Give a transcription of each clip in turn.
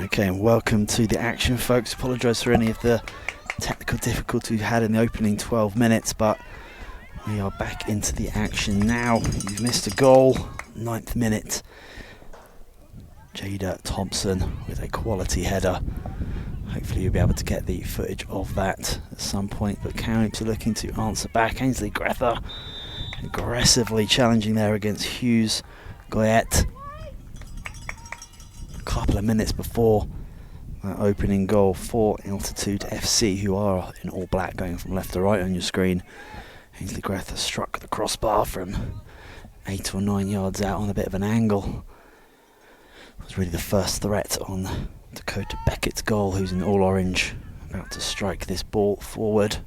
Okay, and welcome to the action, folks. Apologise for any of the technical difficulty we had in the opening 12 minutes, but we are back into the action now. You've missed a goal, 9th minute. Jada Thompson with a quality header. Hopefully you'll be able to get the footage of that at some point, but Kamloops are looking to answer back. Ainsley Grether aggressively challenging there against Hughes Goyette. A couple of minutes before that opening goal for Altitude FC, who are in all black going from left to right on your screen. Ainsley Grether struck the crossbar from 8 or 9 yards out on a bit of an angle. It was really the first threat on Dakota Beckett's goal, who's in all orange, about to strike this ball forward.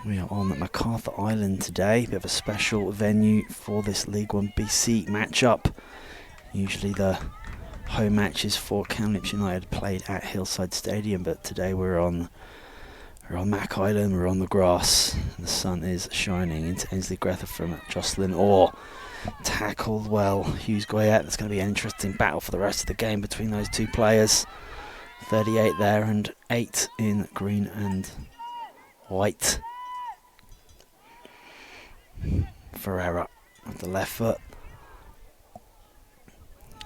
We are on MacArthur Island today, a bit of a special venue for this L1BC matchup. Usually the home matches for Kamloops United played at Hillside Stadium, but today we're on Mac Island, we're on the grass, and the sun is shining into Ainsley Grether from Jocelyn Orr. Tackled well, Hughes Goyette. It's going to be an interesting battle for the rest of the game between those two players. 38 there and 8 in green and white. Ferreira with the left foot,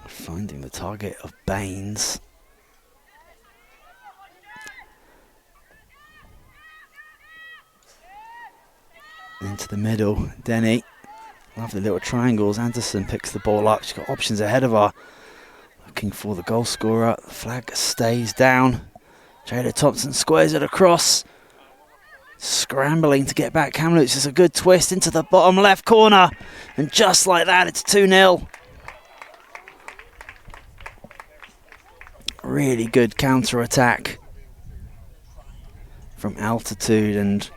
finding the target of Baines. Into the middle, Denny. Lovely little triangles. Anderson picks the ball up. She's got options ahead of her. Looking for the goal scorer. The flag stays down. Jada Thompson squares it across. Scrambling to get back. Kamloops is a good twist into the bottom left corner. And just like that, it's 2-0. Really good counter-attack from Altitude, and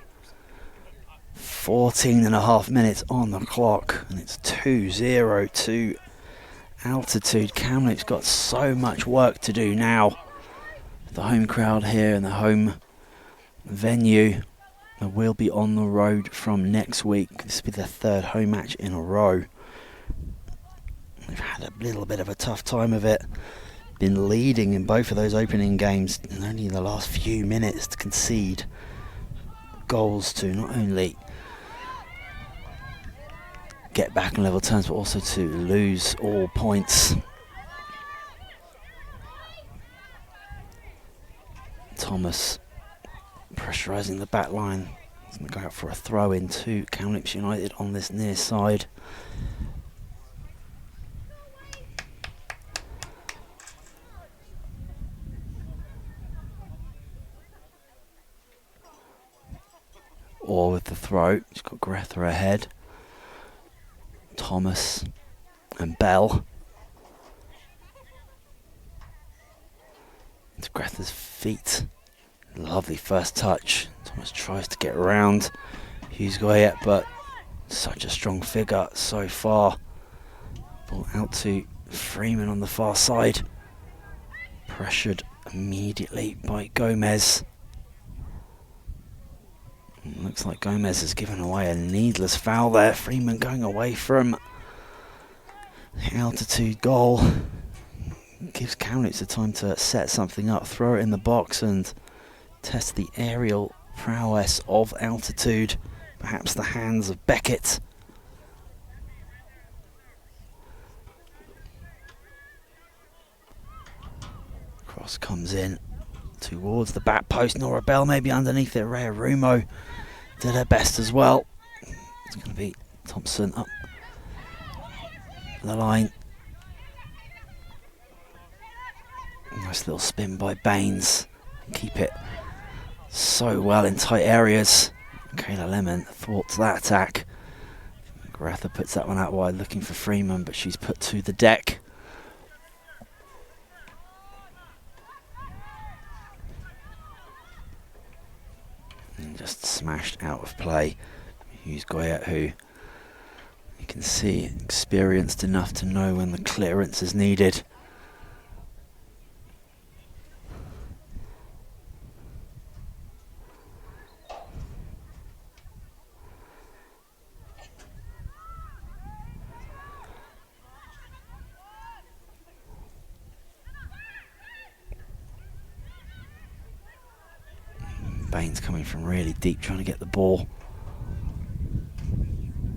14.5 minutes on the clock, and it's 2-0 to Altitude. Kamloops got so much work to do now. The home crowd here and the home venue. And we'll be on the road from next week. This will be the third home match in a row. We've had a little bit of a tough time of it. Been leading in both of those opening games, and only in the last few minutes to concede goals to not only get back on level terms, but also to lose all points. Thomas pressurising the back line. He's going to go out for a throw in to Kamloops United on this near side. Or with the throw, he's got Grether ahead. Thomas and Bell. It's Grether's feet. Lovely first touch. Thomas tries to get around Hughes Goyette, but such a strong figure so far. Ball out to Freeman on the far side. Pressured immediately by Gomez. Looks like Gomez has given away a needless foul there. Freeman going away from the Altitude goal. Gives Kamloops the time to set something up, throw it in the box and test the aerial prowess of Altitude. Perhaps the hands of Beckett. Cross comes in towards the back post. Nora Bell maybe underneath it. Rhea Rumo did her best as well. It's going to be Thompson up the line. Nice little spin by Baines. Keep it so well in tight areas. Kayla Lemon thwarts that attack. Grether puts that one out wide looking for Freeman, but she's put to the deck. And just smashed out of play. Hughes Goyette, who you can see experienced enough to know when the clearance is needed. Baines coming from really deep, trying to get the ball.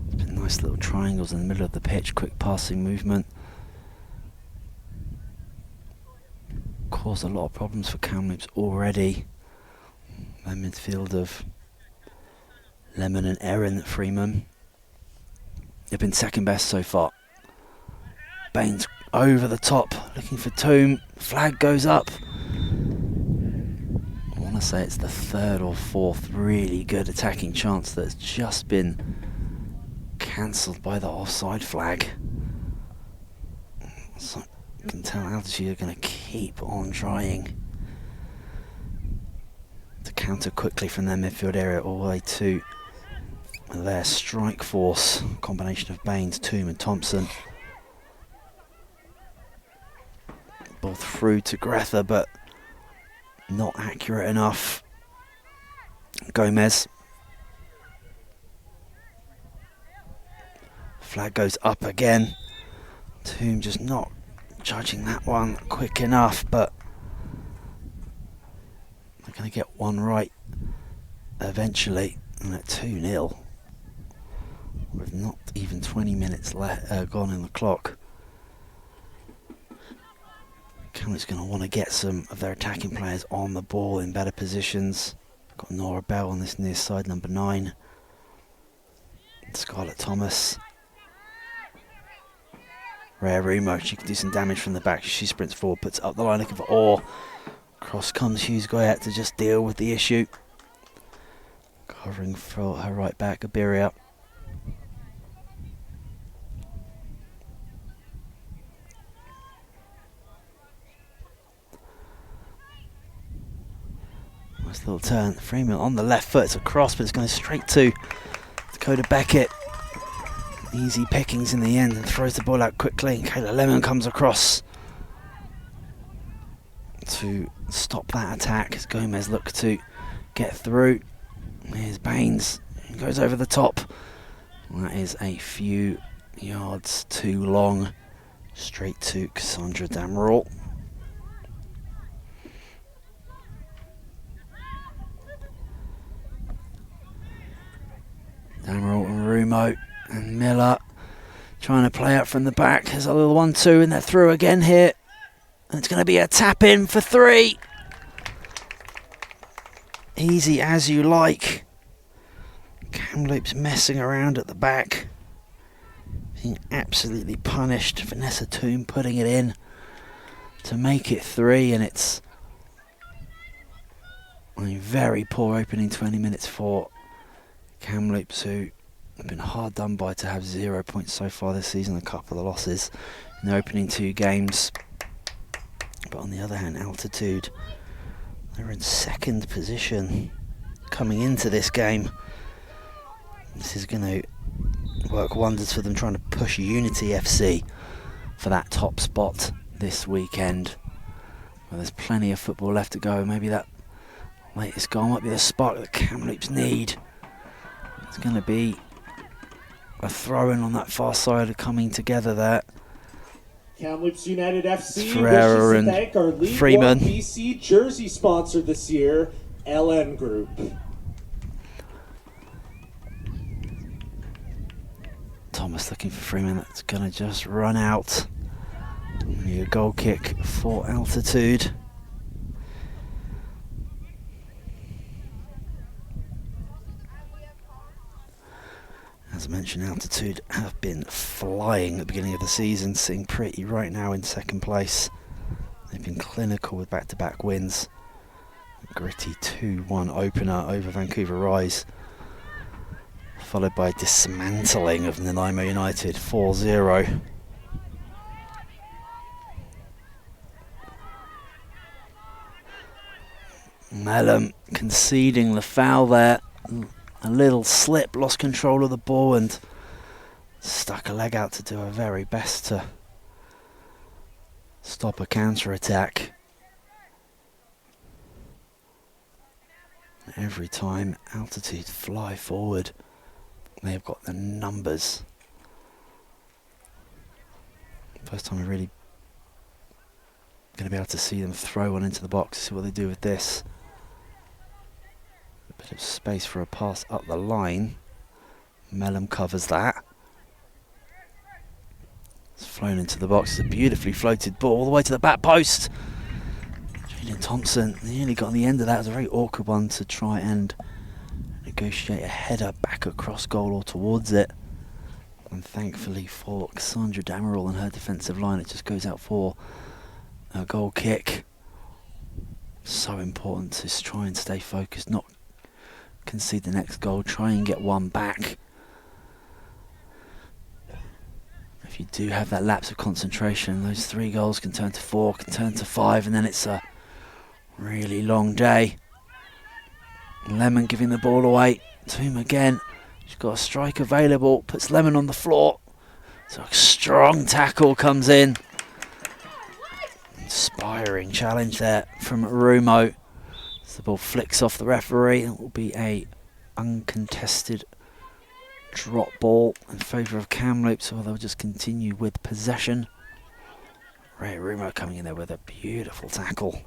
It's been nice little triangles in the middle of the pitch, quick passing movement. Caused a lot of problems for Kamloops already. The midfield of Lemon and Erin Freeman. They've been second best so far. Baines over the top, looking for Toome. Flag goes up. I want to say it's the third or fourth really good attacking chance that's just been cancelled by the offside flag. So you can tell Altitude are going to keep on trying to counter quickly from their midfield area all the way to their strike force. Combination of Baines, Toome and Thompson. Ball through to Grether, but not accurate enough. Gomez. Flag goes up again. Toome just not judging that one quick enough, but they're going to get one right eventually. And at 2-0, with not even 20 minutes gone in the clock. Kamloops going to want to get some of their attacking players on the ball in better positions. Got Nora Bell on this near side, number 9. Scarlett Thomas. Rhea Rumo, she can do some damage from the back. She sprints forward, puts it up the line looking for Orr. Cross comes Hughes Goyette to just deal with the issue. Covering for her right back, Abiria. Nice little turn. Freeman on the left foot. It's a cross, but it's going straight to Dakota Beckett. Easy pickings in the end and throws the ball out quickly. Kayla Lemon comes across to stop that attack as Gomez looks to get through. Here's Baines. He goes over the top. That is a few yards too long. Straight to Cassandra Damerall. Damerall and Rumo and Miller trying to play out from the back. There's a little 1-2 and they're through again here. And it's going to be a tap in for 3. Easy as you like. Kamloops messing around at the back. Being absolutely punished. Vanessa Toome putting it in to make it 3, and it's a very poor opening 20 minutes for Kamloops, who have been hard done by to have 0 points so far this season, a couple of losses in the opening 2 games. But on the other hand, Altitude, they're in second position coming into this game. This is going to work wonders for them, trying to push Unity FC for that top spot this weekend. Well, there's plenty of football left to go. Maybe that latest goal might be the spark that Kamloops need. It's going to be a throw-in on that far side of coming together there. Kamloops United FC Ferreira wishes and to thank our Freeman. L1BC jersey sponsor this year, LN Group. Thomas looking for Freeman. That's going to just run out. A goal kick for Altitude. As I mentioned, Altitude have been flying at the beginning of the season, sitting pretty right now in second place. They've been clinical with back-to-back wins. A gritty 2-1 opener over Vancouver Rise, followed by dismantling of Nanaimo United 4-0. Mellum conceding the foul there. A little slip, lost control of the ball and stuck a leg out to do her very best to stop a counter-attack. Every time Altitude fly forward, they've got the numbers. First time we're really going to be able to see them throw one into the box, see what they do with this. Bit of space for a pass up the line. Mellum covers that. It's flown into the box. It's a beautifully floated ball all the way to the back post. Julian Thompson nearly got on the end of that. It was a very awkward one to try and negotiate a header back across goal or towards it. And thankfully for Cassandra Damerel and her defensive line, it just goes out for a goal kick. So important to try and stay focused, not concede the next goal, try and get one back. If you do have that lapse of concentration, those 3 goals can turn to 4, can turn to 5, and then it's a really long day. Lemon giving the ball away to him again. She's got a strike available, puts Lemon on the floor. So a strong tackle comes in. Inspiring challenge there from Rumo. As the ball flicks off the referee, it will be a uncontested drop ball in favour of Kamloops, or they'll just continue with possession. Ray Rumo coming in there with a beautiful tackle.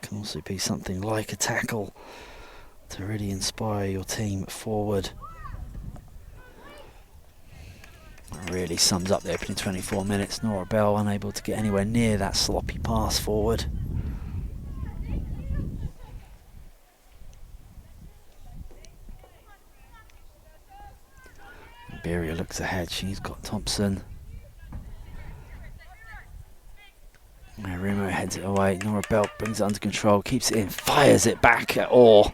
Can also be something like a tackle to really inspire your team forward. That really sums up the opening 24 minutes. Nora Bell unable to get anywhere near that sloppy pass forward. Beria looks ahead. She's got Thompson. Rumo heads it away. Nora Bell brings it under control, keeps it in, fires it back at Orr.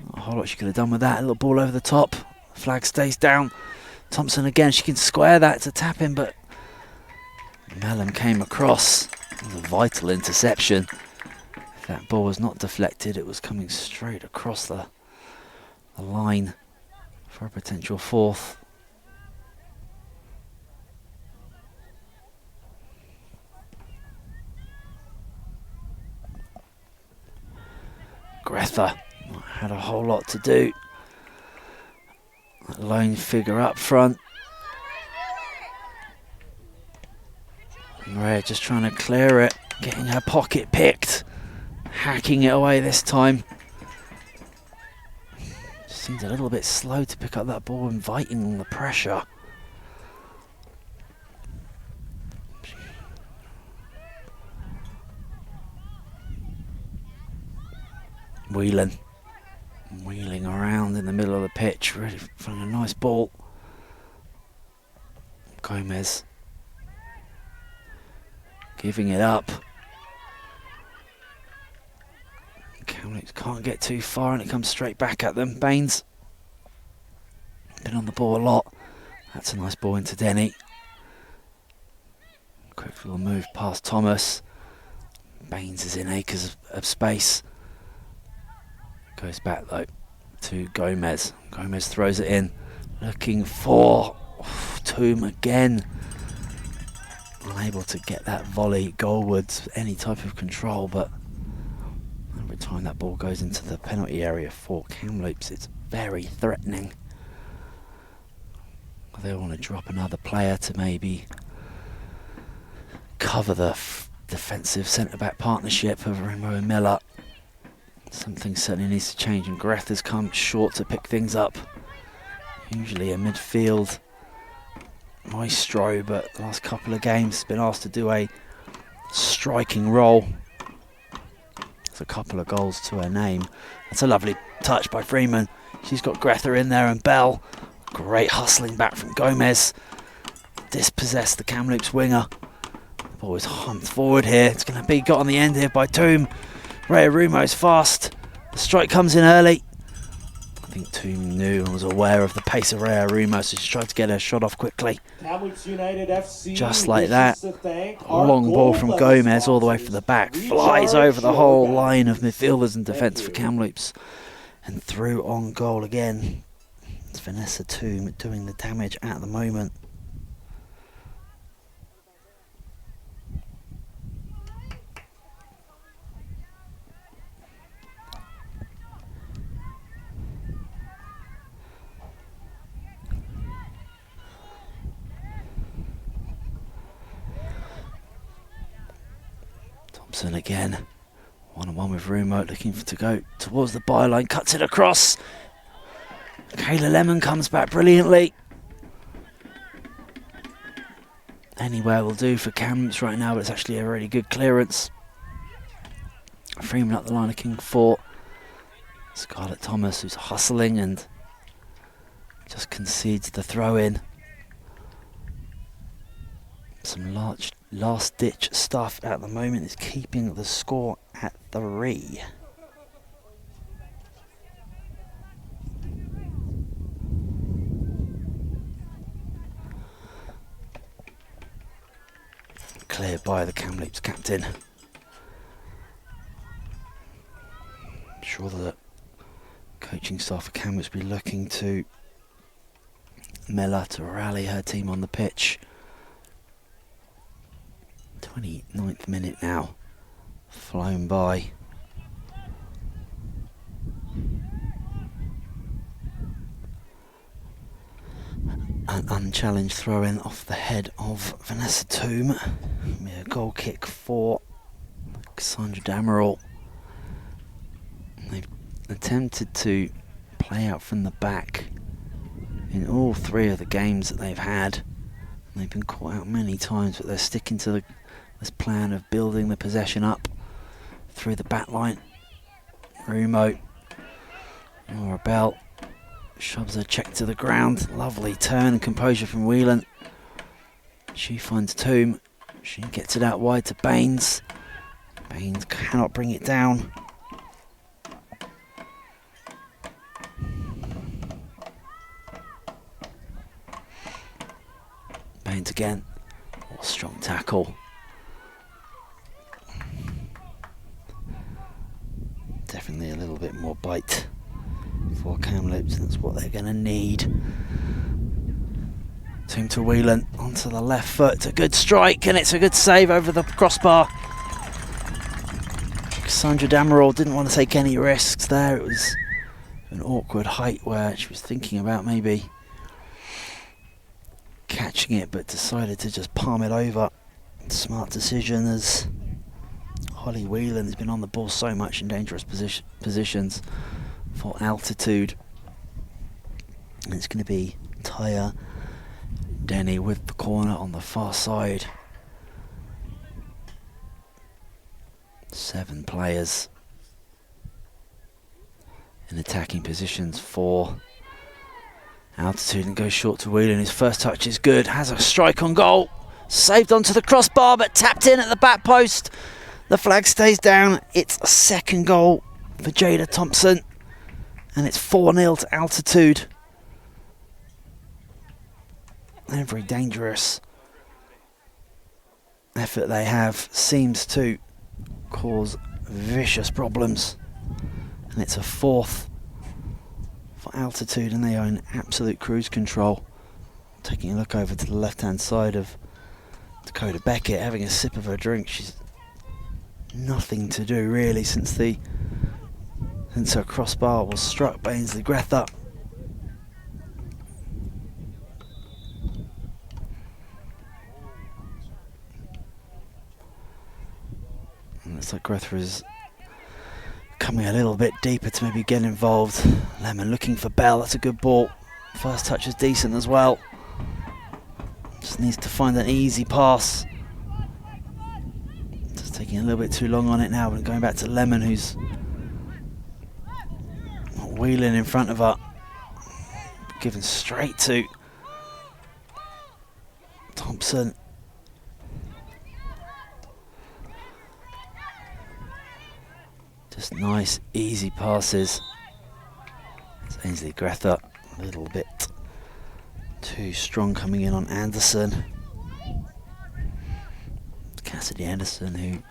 Not a whole lot she could have done with that. A little ball over the top. Flag stays down. Thompson again. She can square that to tap in, but Mellum came across. It was a vital interception. If that ball was not deflected, it was coming straight across the line for a potential 4th. Greta had a whole lot to do. That lone figure up front. Ray just trying to clear it, getting her pocket picked, hacking it away this time. Seems a little bit slow to pick up that ball, inviting the pressure. Wheeling around in the middle of the pitch, really finding a nice ball. Gomez giving it up. Kamloops can't get too far and it comes straight back at them. Baines been on the ball a lot. That's a nice ball into Denny. Quick little move past Thomas. Baines is in acres of space. Goes back though to Gomez. Gomez throws it in, looking for Toom again. Unable to get that volley goalwards, any type of control, but every time that ball goes into the penalty area for Kamloops, it's very threatening. They want to drop another player to maybe cover the defensive centre-back partnership of Rumo and Miller. Something certainly needs to change, and Greta's come short to pick things up. Usually a midfield maestro, but the last couple of games has been asked to do a striking role. There's a couple of goals to her name. That's a lovely touch by Freeman. She's got Greta in there, and Bell. Great hustling back from Gomez. Dispossessed the Kamloops winger. The ball is humped forward here. It's going to be got on the end here by Toom. Rhea Rumo's fast. The strike comes in early. I think Toom knew and was aware of the pace of Rhea Rumo, so she tried to get her shot off quickly. Kamloops United FC just like that. A long ball from Gomez all the way from the back. Flies over the whole line of midfielders and defence for Kamloops. And through on goal again. It's Vanessa Toom doing the damage at the moment. Thompson again. One-on-one with Rumo, looking to go towards the byline, cuts it across. Kayla Lemon comes back brilliantly. Anywhere will do for Kamloops right now, but it's actually a really good clearance. Freeman up the line, looking for Scarlett Thomas, who's hustling and just concedes the throw in. Some last-ditch stuff at the moment is keeping the score at 3. Cleared by the Kamloops captain. I'm sure the coaching staff of Kamloops will be looking to Mella to rally her team on the pitch. 29th minute now, flown by. An unchallenged throw-in off the head of Vanessa Toome. A goal kick for Cassandra Damerel. They've attempted to play out from the back in all 3 of the games that they've had. They've been caught out many times, but they're sticking to this plan of building the possession up through the back line. Rumo, Laura Bell shoves her check to the ground. Lovely turn and composure from Whelan. She finds Toome. She gets it out wide to Baines. Baines cannot bring it down. Baines again. What a strong tackle. Definitely a little bit more bite for Kamloops. That's what they're going to need. Toome to Whelan onto the left foot. It's a good strike and it's a good save over the crossbar. Cassandra Damerel didn't want to take any risks there. It was an awkward height where she was thinking about maybe catching it, but decided to just palm it over. Smart decision, as Holly Whelan has been on the ball so much in dangerous positions for altitude. And it's going to be Taya Denny with the corner on the far side. 7 players in attacking positions for altitude, and goes short to Whelan. His first touch is good, has a strike on goal, saved onto the crossbar but tapped in at the back post. The flag stays down. It's a second goal for Jada Thompson, and it's 4-0 to altitude. Every dangerous effort they have seems to cause vicious problems, and it's a 4th for altitude, and they are in absolute cruise control. Taking a look over to the left hand side of Dakota Beckett, having a sip of her drink. She's nothing to do really since her crossbar was struck by Ainsley Grether. And looks like Grether is coming a little bit deeper to maybe get involved. Lemon looking for Bell. That's a good ball. First touch is decent as well. Just needs to find an easy pass. Just taking a little bit too long on it now, but going back to Lemon, who's wheeling in front of her. Given straight to Thompson. Just nice, easy passes. It's Ainsley Grether, a little bit too strong coming in on Anderson. Cassidy Anderson, who,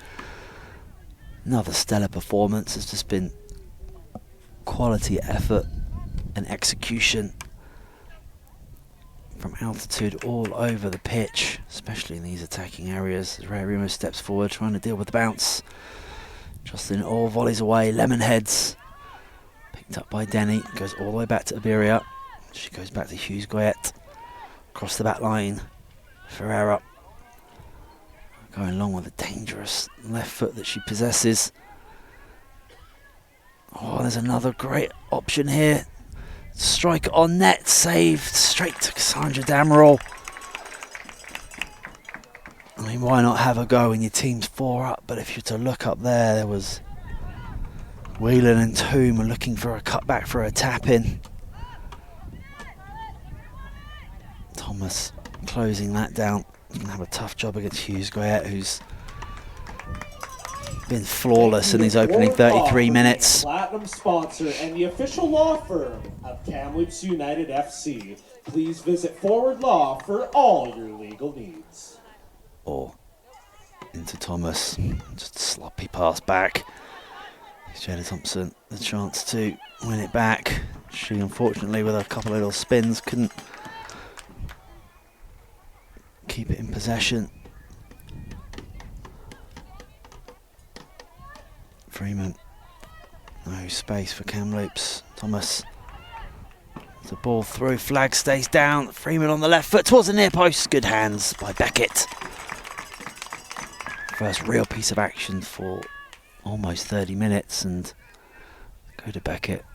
another stellar performance, has just been quality effort and execution from altitude all over the pitch, especially in these attacking areas. As Ray Remo steps forward, trying to deal with the bounce. Justin all volleys away, Lemon heads. Picked up by Denny, goes all the way back to Iberia. She goes back to Hughes Goyette. Across the back line, Ferreira. Going along with the dangerous left foot that she possesses. Oh, there's another great option here. Striker on net, saved straight to Cassandra Damerol. I mean, why not have a go when your team's 4 up? But if you're to look up there was Whelan and Toome looking for a cutback for a tap-in. Thomas closing that down. He's going to have a tough job against Hughes Goyette, who's been flawless in his opening 33 minutes. Platinum sponsor and the official law firm of Kamloops United FC. Please visit Forward Law for all your legal needs. Or into Thomas, just a sloppy pass back. Jada Thompson the chance to win it back. She unfortunately with a couple of little spins couldn't keep it in possession. Freeman, no space for Kamloops. Thomas, the ball through, flag stays down. Freeman on the left foot towards the near post. Good hands by Beckett. First real piece of action for almost 30 minutes, and go to Beckett.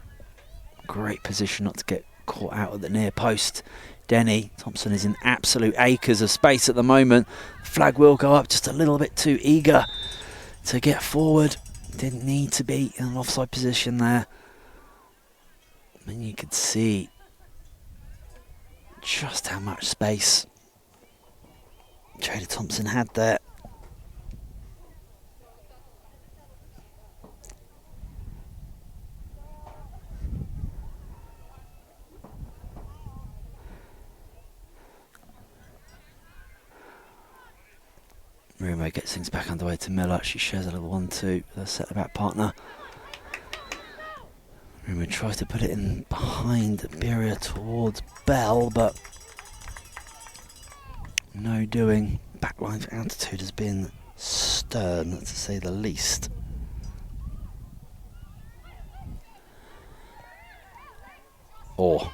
Great position not to get caught out at the near post. Denny Thompson is in absolute acres of space at the moment. Flag will go up, just a little bit too eager to get forward. Didn't need to be in an offside position there. And you could see just how much space Jada Thompson had there. Rumo gets things back underway to Miller. She shares a little 1-2 with her centre-back partner. Rumo tries to put it in behind Beria towards Bell, but no doing. Backline for Altitude has been stern, to say the least. Or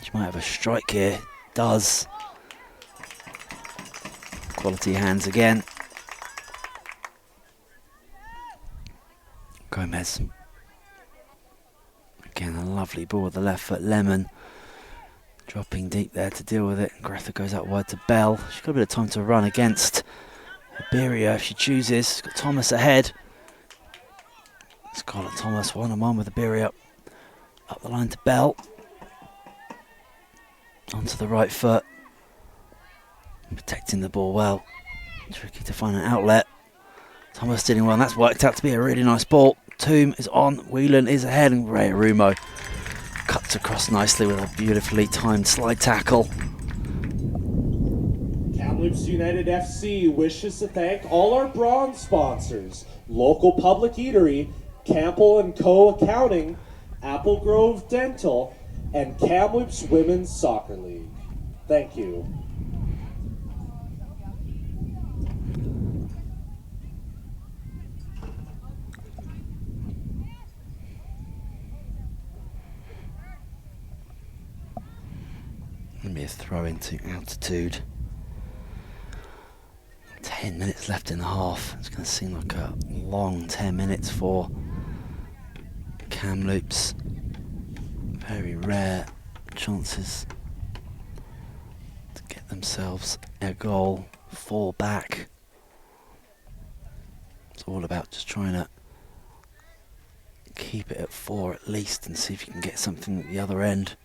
she might have a strike here. Does. Quality hands again. Gomez. Again, a lovely ball with the left foot. Lemon dropping deep there to deal with it. Greta goes out wide to Bell. She's got a bit of time to run against Iberia if she chooses. She's got Thomas ahead. Scarlett Thomas 1-on-1 with Iberia. Up the line to Bell. Onto the right foot. Protecting the ball well. Tricky to find an outlet. Thomas doing well, and that's worked out to be a really nice ball. Toome is on, Whelan is ahead, and Ray Rumo cuts across nicely with a beautifully timed slide tackle. Kamloops United FC wishes to thank all our bronze sponsors: Local Public Eatery, Campbell & Co. Accounting, Apple Grove Dental, and Kamloops Women's Soccer League. Thank you. Going to be a throw into Altitude. 10 minutes left in the half. It's going to seem like a long 10 minutes for Kamloops. Very rare chances to get themselves a goal. Fall back. It's all about just trying to keep it at 4 at least and see if you can get something at the other end.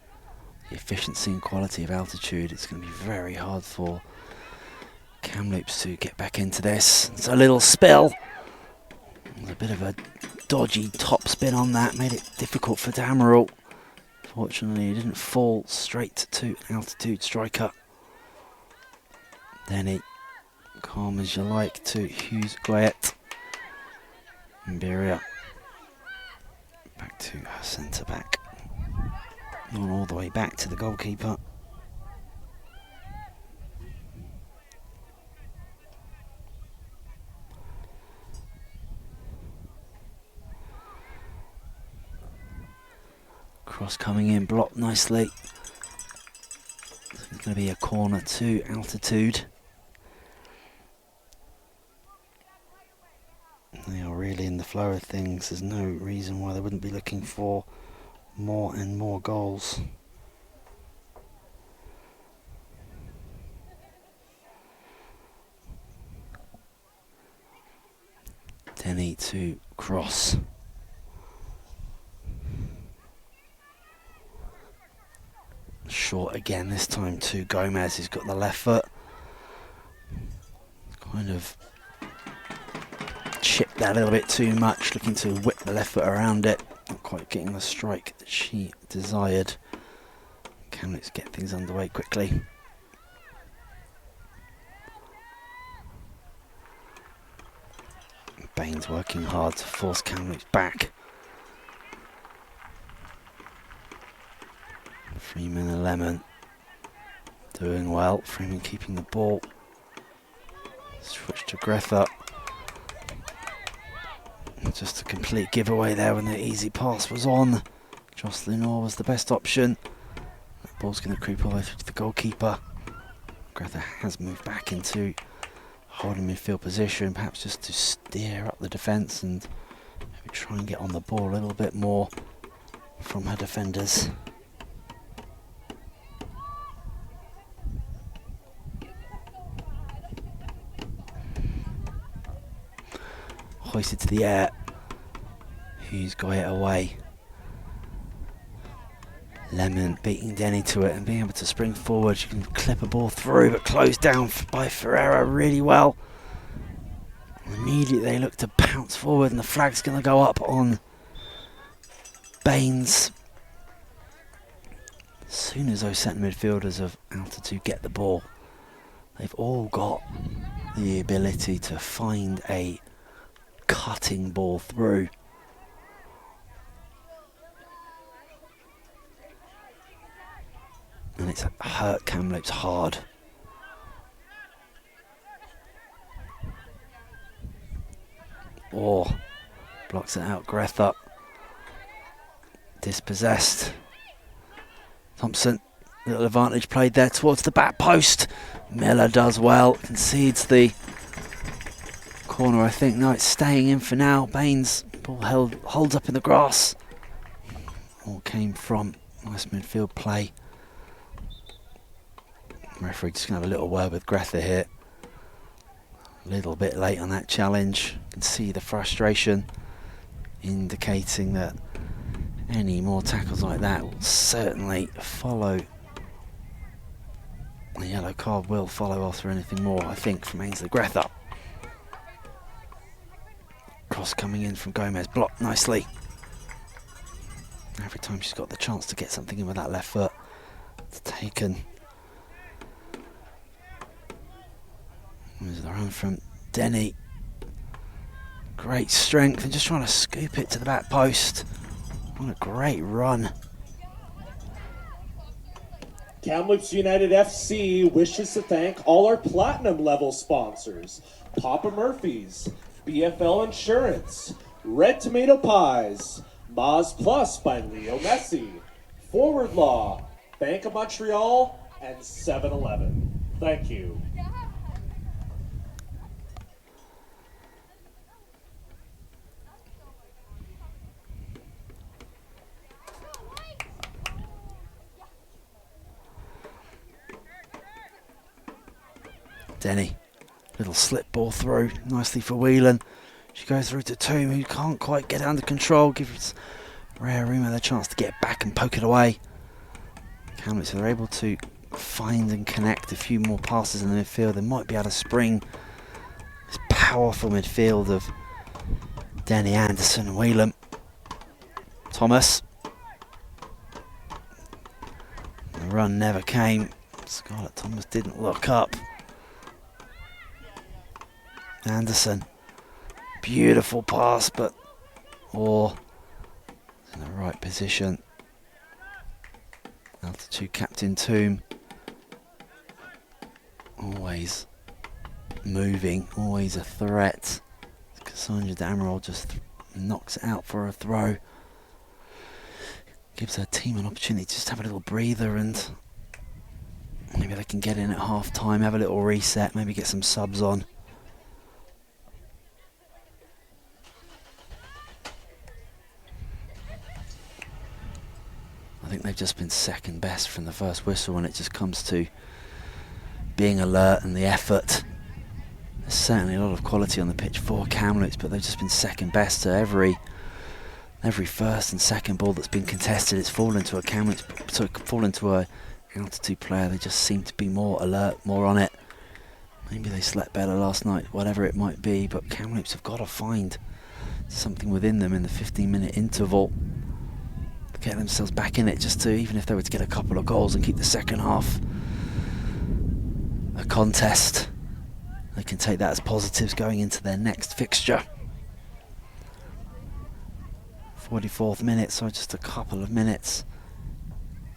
The efficiency and quality of Altitude, it's going to be very hard for Kamloops to get back into this. It's a little spill. There's a bit of a dodgy top spin on that, made it difficult for Damerol. Fortunately, it didn't fall straight to an Altitude striker. Denny, calm as you like, to Hughes Goyette. Beria back to her centre back. Not all the way back to the goalkeeper. Cross coming in, blocked nicely. So it's going to be a corner to Altitude. They are really in the flow of things, there's no reason why they wouldn't be looking for more and more goals. Denny to cross. Short again, this time to Gomez, who's got the left foot. Kind of chipped that a little bit too much, looking to whip the left foot around it. Not quite getting the strike that she desired. Kamloops get things underway quickly. Baines working hard to force Kamloops back. Freeman and Lemon doing well. Freeman keeping the ball. Switch to Grether. Just a complete giveaway there when the easy pass was on. Jocelyn Orr was the best option. That ball's going to creep all the way through to the goalkeeper. Grether has moved back into holding midfield position, perhaps just to steer up the defence and maybe try and get on the ball a little bit more from her defenders. Hoisted to the air. Hughes got it away. Lemon beating Denny to it and being able to spring forward. She can clip a ball through, but closed down by Ferreira really well. Immediately they look to pounce forward, and the flag's going to go up on Baines. As soon as those centre midfielders of altitude get the ball, they've all got the ability to find a cutting ball through. And it's hurt Kamloops hard. Or blocks it out. Grether dispossessed. Thompson, little advantage played there towards the back post. Miller does well, concedes the corner, I think. No, it's staying in for now. Baines, ball holds up in the grass. All came from nice midfield play. Referee just going to have a little word with Grether here. A little bit late on that challenge. You can see the frustration, indicating that any more tackles like that will certainly follow. The yellow card will follow after anything more, I think, from Ainsley Grether. Cross coming in from Gomez, blocked nicely. Every time she's got the chance to get something in with that left foot, it's taken. There's the run from Denny. Great strength and just trying to scoop it to the back post. What a great run. Kamloops United FC wishes to thank all our platinum level sponsors: Papa Murphy's, BFL Insurance, Red Tomato Pies, Maz Plus by Leo Messi, Forward Law, Bank of Montreal, and 7-Eleven. Thank you. Denny, little slip ball through, nicely for Whelan. She goes through to Toom, who can't quite get it under control, gives Rhea Rima the chance to get back and poke it away. Kamloops are able to find and connect a few more passes in the midfield. They might be able to spring this powerful midfield of Denny, Anderson and Whelan. Thomas. The run never came. Scarlett Thomas didn't look up. Anderson, beautiful pass, but Orr in the right position. Altitude captain Toom, always moving, always a threat. Cassandra Damerol just knocks it out for a throw. Gives her team an opportunity to just have a little breather, and maybe they can get in at half time, have a little reset, maybe get some subs on. think they've just been second best from the first whistle when it just comes to being alert and the effort. There's certainly a lot of quality on the pitch for Kamloops, but they've just been second best to every first and second ball that's been contested. It's fallen to a Kamloops, so fallen to a altitude player. They just seem to be more alert, more on it. Maybe they slept better last night, whatever it might be, but Kamloops have got to find something within them in the 15-minute interval to get themselves back in it, just to, even if they were to get a couple of goals and keep the second half a contest, they can take that as positives going into their next fixture. 44th minute, so just a couple of minutes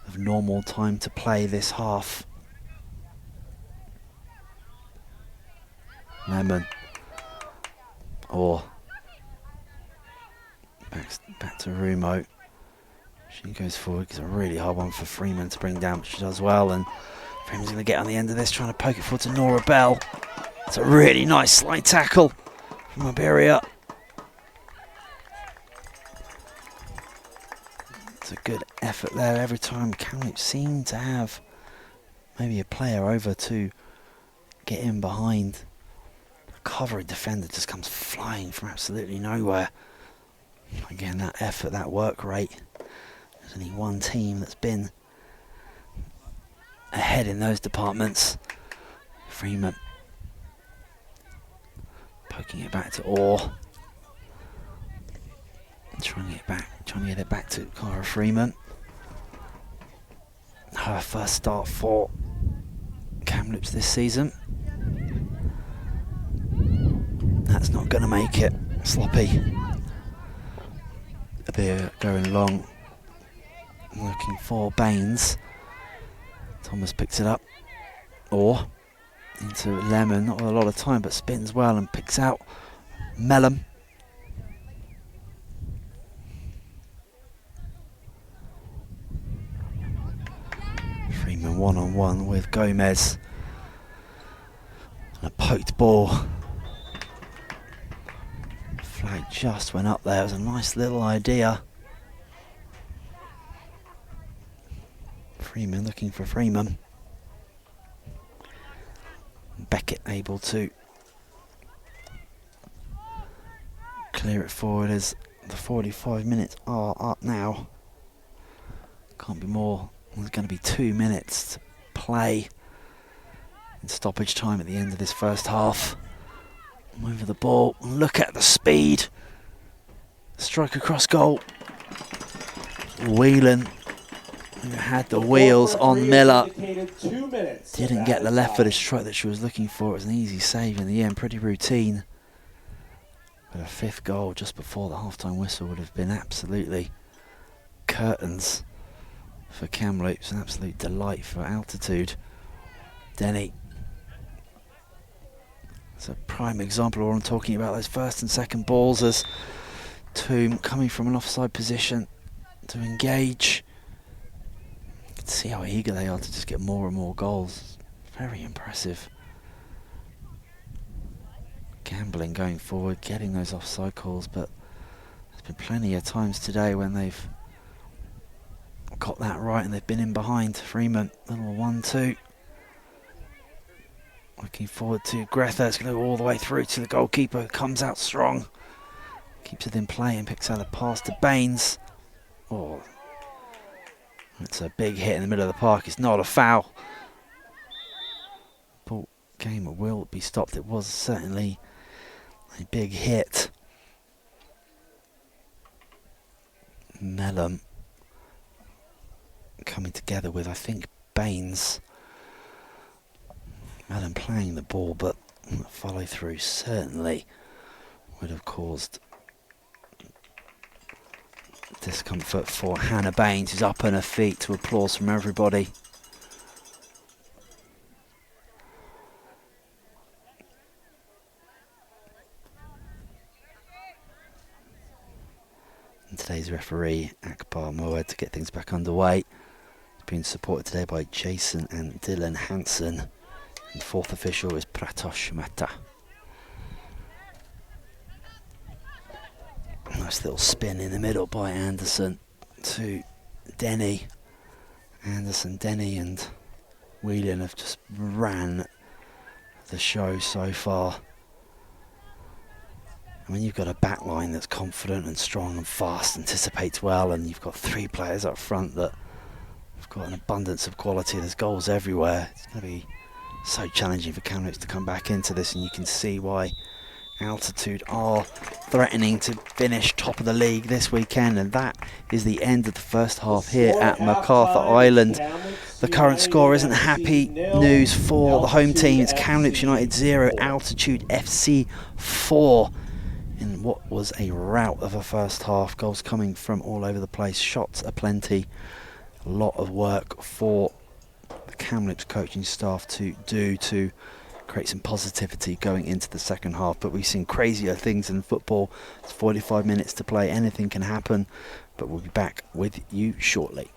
of normal time to play this half. Lemon, or back to Rumo. She goes forward. It's a really hard one for Freeman to bring down, but she does well, and Freeman's going to get on the end of this, trying to poke it forward to Nora Bell. It's a really nice slide tackle from Iberia. It's a good effort there. Every time Kamloops seem to have maybe a player over to get in behind, the covering defender just comes flying from absolutely nowhere. Again, that effort, that work rate. There's only one team that's been ahead in those departments. Freeman poking it back to Orr. Trying to get it back to Cara Freeman. Her first start for Kamloops this season. That's not going to make it. Sloppy. A bit going long. Looking for Baines. Thomas picks it up. Or into Lemon. Not with a lot of time, but spins well and picks out Mellum. Freeman one-on-one with Gomez. And a poked ball. Flag just went up there. It was a nice little idea. Freeman looking for Freeman. Beckett able to clear it forward as the 45 minutes are up now. Can't be more. There's going to be 2 minutes to play in stoppage time at the end of this first half. Over the ball. Look at the speed. Strike across goal. Whelan, who had the wheels on Miller, didn't get the left-footed strike that she was looking for. It was an easy save in the end, pretty routine. But a fifth goal just before the half-time whistle would have been absolutely curtains for Kamloops. An absolute delight for altitude. Denny. It's a prime example of what I'm talking about, those first and second balls as Toom coming from an offside position to engage. You can see how eager they are to just get more and more goals. Very impressive. Gambling going forward, getting those offside calls, but there's been plenty of times today when they've got that right and they've been in behind. Freeman, little 1-2. Looking forward to Grether. It's going to go all the way through to the goalkeeper. Comes out strong. Keeps it in play and picks out a pass to Baines. Oh, that's a big hit in the middle of the park. It's not a foul. Ball game will be stopped. It was certainly a big hit. Mellum coming together with, I think, Baines. Mellum playing the ball, but follow through certainly would have caused discomfort for Hannah Baines, who's up on her feet to applause from everybody. And today's referee, Akbar Moed, to get things back underway. He's been supported today by Jason and Dylan Hansen. And fourth official is Pratosh Mehta. Nice little spin in the middle by Anderson to Denny. Anderson, Denny and Whelan have just ran the show so far. I mean, you've got a back line that's confident and strong and fast, anticipates well, and you've got 3 players up front that have got an abundance of quality. There's goals everywhere. It's going to be so challenging for Kamloops to come back into this, and you can see why Altitude are threatening to finish top of the league this weekend. And that is the end of the first half here at MacArthur Island. The current score isn't happy news for the home team. It's Kamloops United 0, Altitude FC 4 in what was a rout of a first half. Goals coming from all over the place, shots aplenty. A lot of work for the Kamloops coaching staff to do to create some positivity going into the second half. But we've seen crazier things in football. It's 45 minutes to play, anything can happen, but we'll be back with you shortly.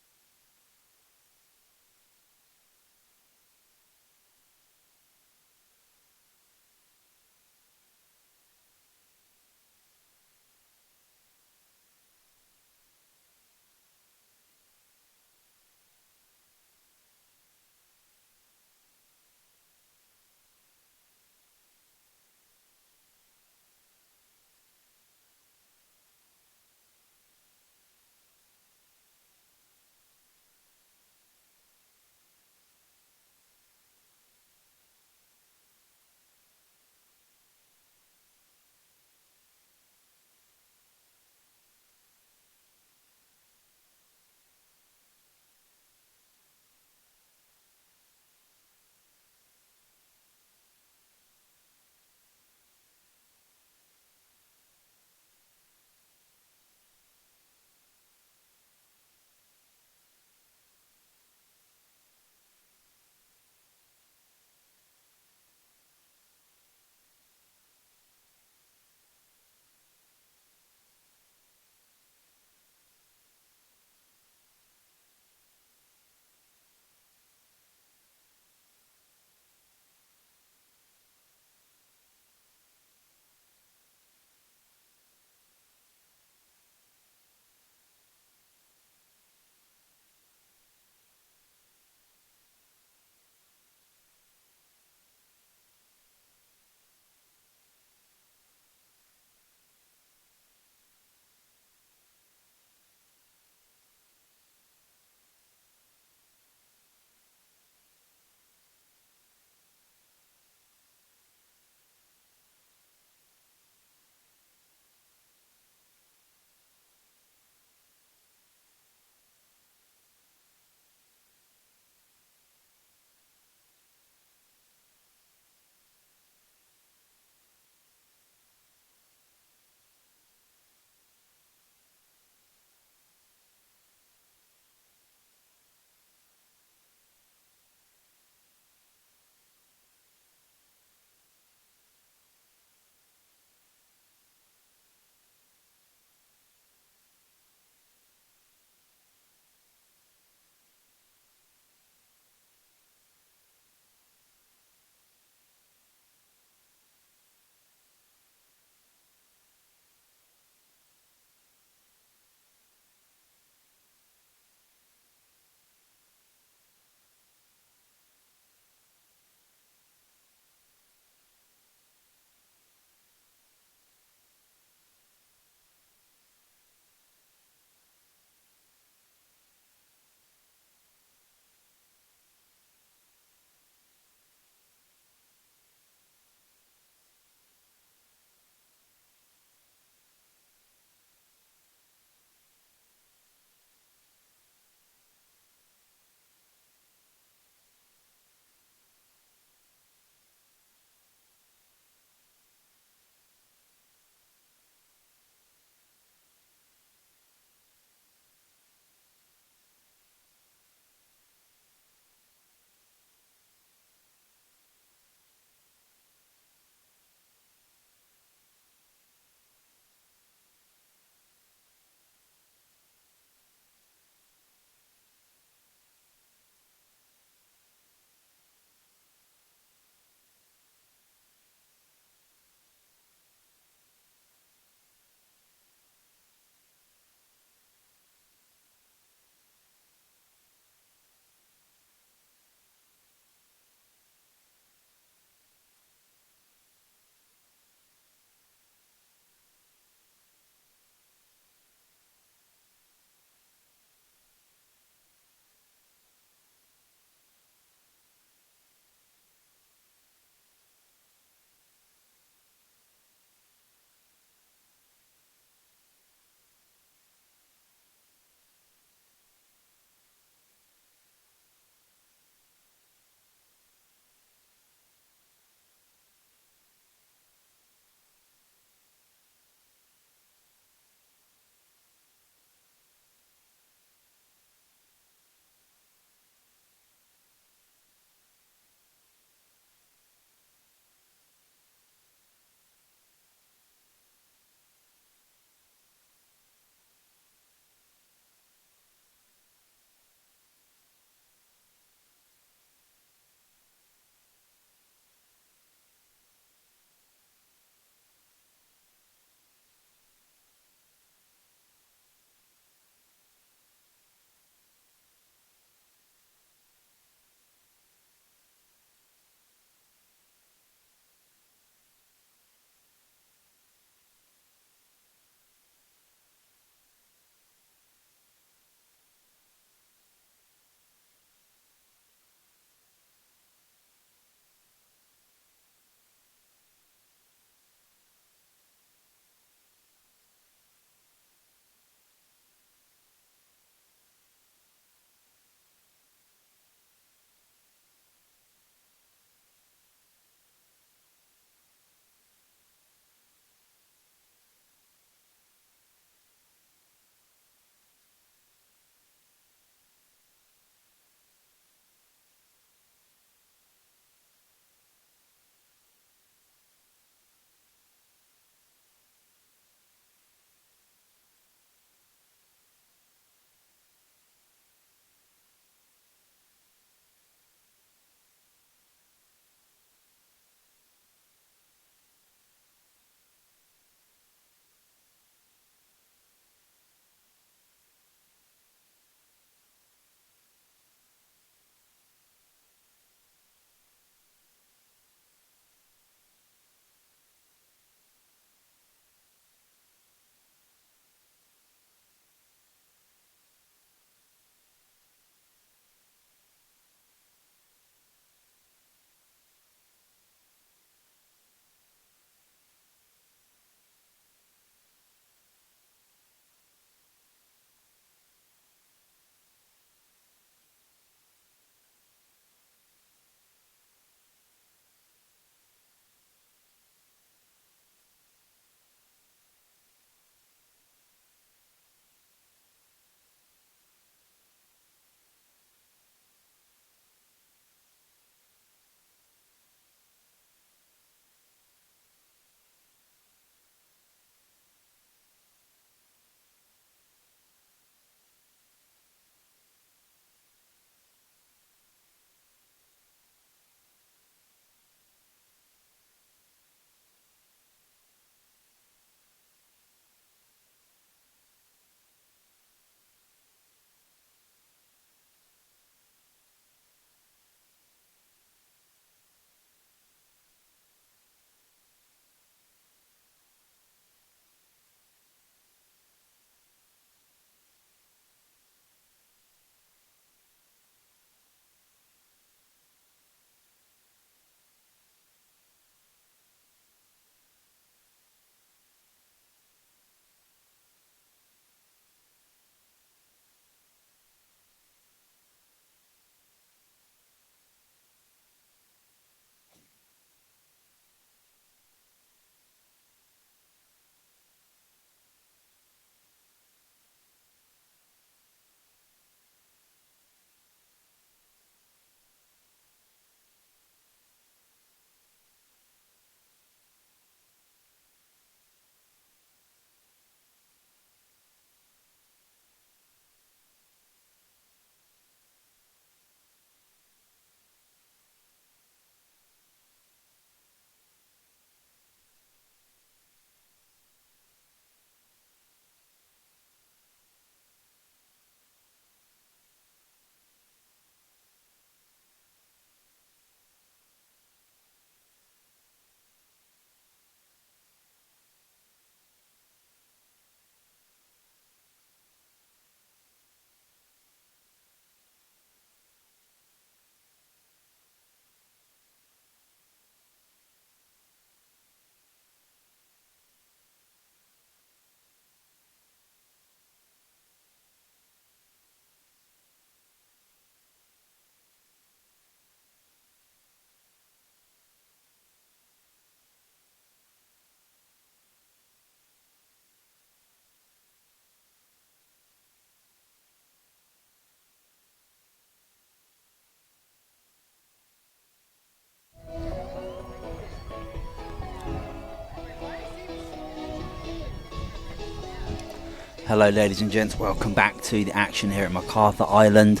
Hello ladies and gents, welcome back to the action here at MacArthur Island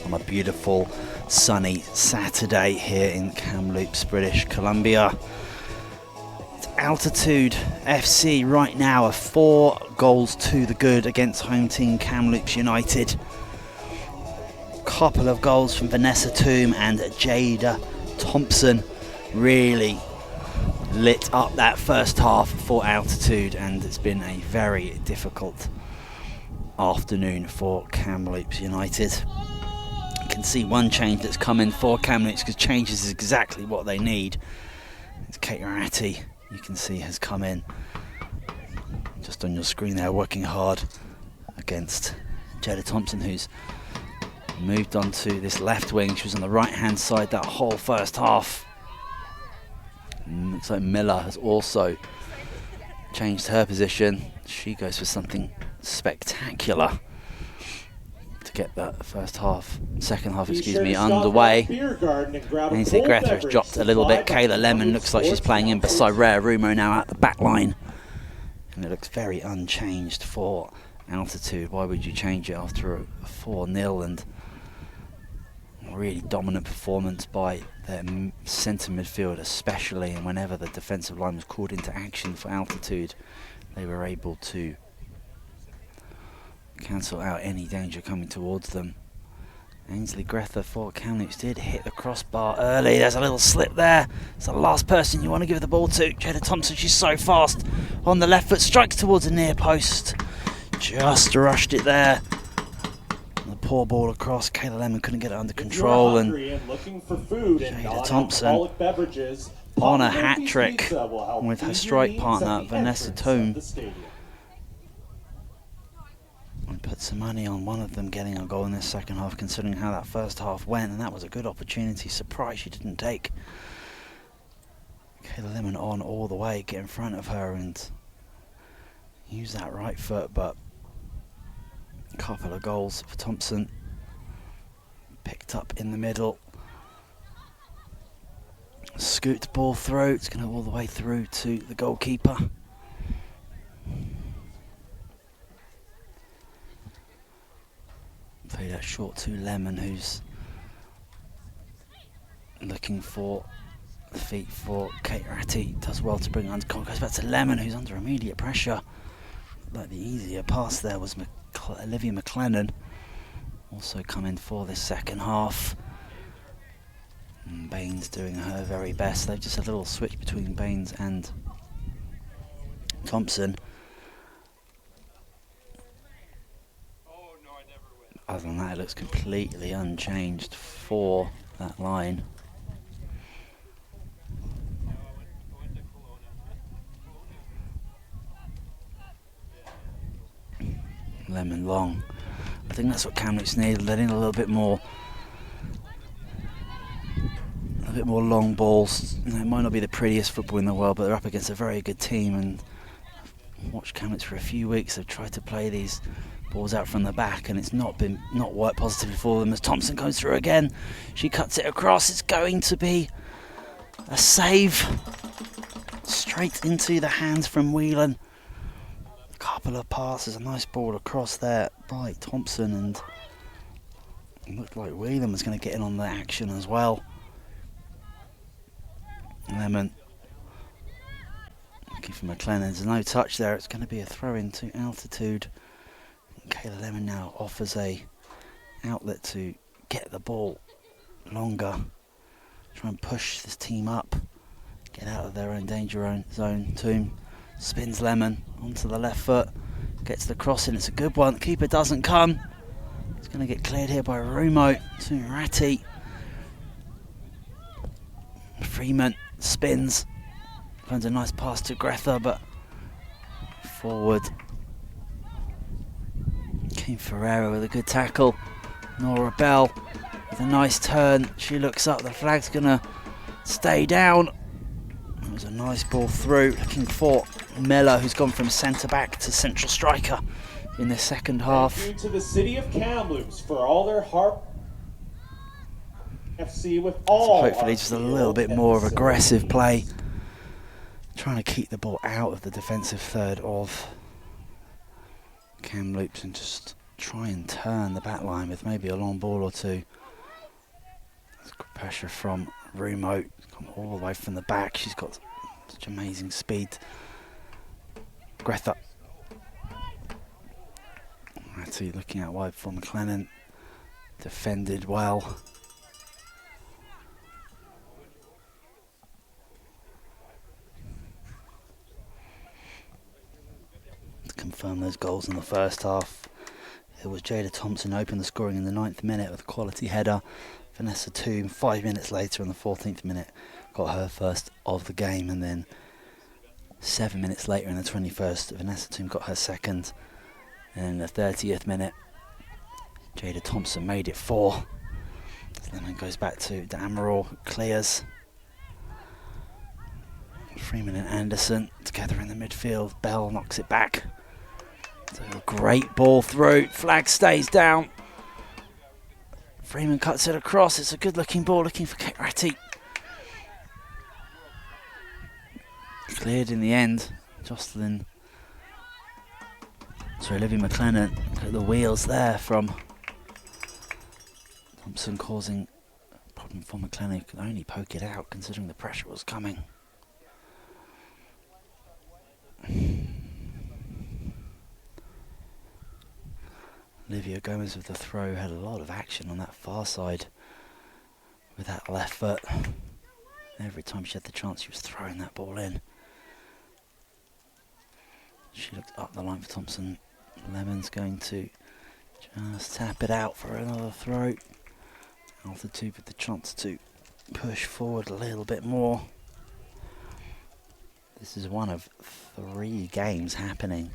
on a beautiful sunny Saturday here in Kamloops, British Columbia. It's Altitude FC right now, a 4 goals to the good against home team Kamloops United. Couple of goals from Vanessa Toom and Jada Thompson really lit up that first half for Altitude, and it's been a very difficult afternoon for Kamloops United. You can see one change that's come in for Kamloops, because changes is exactly what they need. It's Kate Ratty, you can see, has come in just on your screen there, working hard against Jada Thompson, who's moved on to this left wing. She was on the right hand side that whole first half. Looks like Miller has also changed her position. She goes for something spectacular to get that second half, underway. Ainsley Greta has dropped a little bit. Kayla Lemon looks like she's playing in beside Rhea Rumo now at the back line. And it looks very unchanged for Altitude. Why would you change it after a 4-0 and a really dominant performance by their centre midfield especially, and whenever the defensive line was called into action for Altitude, they were able to cancel out any danger coming towards them. Ainsley Greta for Kamloops did hit the crossbar early. There's a little slip there. It's the last person you want to give the ball to. Jada Thompson, she's so fast on the left foot, strikes towards the near post. Just rushed it there. The poor ball across. Kayla Lemon couldn't get it under control, and Jada Thompson on a hat trick with her strike partner Vanessa Toom. And put some money on one of them getting a goal in this second half, considering how that first half went, and that was a good opportunity. Surprised she didn't take. Kayla Lemon on all the way, get in front of her and use that right foot, but a couple of goals for Thompson. Picked up in the middle. Scoot the ball through. It's going to go all the way through to the goalkeeper. Play that short to Lemon, who's looking for the feet for Kate Ratty. Does well to bring it under control. Goes back to Lemon, who's under immediate pressure. Like the easier pass there was Olivia McLennan, also coming for this second half. And Baines doing her very best. They've just a little switch between Baines and Thompson. Other than that, it looks completely unchanged for that line. Lemon long. I think that's what Kamloops need. Let in a little bit more long balls. You know, it might not be the prettiest football in the world, but they're up against a very good team, and I've watched Kamloops for a few weeks. They've tried to play these balls out from the back, and it's not worked positively for them. As Thompson goes through again, she cuts it across. It's going to be a save straight into the hands from Whelan. A couple of passes, a nice ball across there by Thompson, and it looked like Whelan was going to get in on the action as well. Lemon looking for McLennan. There's no touch there. It's going to be a throw into Altitude. Kayla Lemon now offers a outlet to get the ball longer, try and push this team up, get out of their own danger zone. Toom spins Lemon onto the left foot, gets the cross in. It's a good one. The keeper doesn't come. It's going to get cleared here by Rumo to Ratty. Freeman spins, finds a nice pass to Greta, but forward came Ferreira with a good tackle. Nora Bell with a nice turn. She looks up, the flag's gonna stay down. It was a nice ball through, looking for Miller, who's gone from centre back to central striker in the second half. Thank you to the city of Kamloops for all their hard FC with all. So hopefully just a little bit more of aggressive play, trying to keep the ball out of the defensive third of Kamloops and just try and turn the back line with maybe a long ball or two. There's good pressure from Rumo. Come all the way from the back. She's got such amazing speed. Greta. Actually looking out wide for McLennan. Defended well. To confirm those goals in the first half, it was Jada Thompson opened the scoring in the 9th minute with a quality header. Vanessa Toom 5 minutes later in the 14th minute got her first of the game, and then 7 minutes later in the 21st Vanessa Toom got her second, and in the 30th minute Jada Thompson made it 4. Lemon goes back to Damerel, clears. Freeman and Anderson together in the midfield. Bell knocks it back. So a great ball through. Flag stays down. Freeman cuts it across. It's a good looking ball, looking for Kate Ratty. Cleared in the end. Olivia McLennan. Look at the wheels there from Thompson, causing a problem for McLennan, who could only poke it out considering the pressure was coming. Olivia Gomez with the throw had a lot of action on that far side with that left foot. Every time she had the chance, she was throwing that ball in. She looked up the line for Thompson. Lemon's going to just tap it out for another throw. Altitude with the chance to push forward a little bit more. This is one of 3 games happening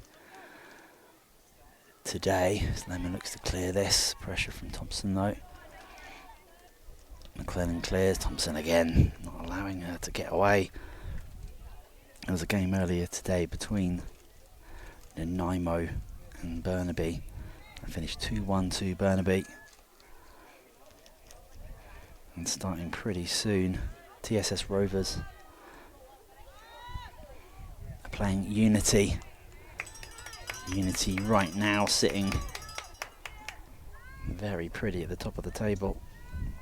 today. Lemon looks to clear this. Pressure from Thompson though. McLennan clears. Thompson again, not allowing her to get away. There was a game earlier today between Nanaimo and Burnaby. I finished 2-1 to Burnaby. And starting pretty soon, TSS Rovers are playing Unity. Unity right now sitting very pretty at the top of the table.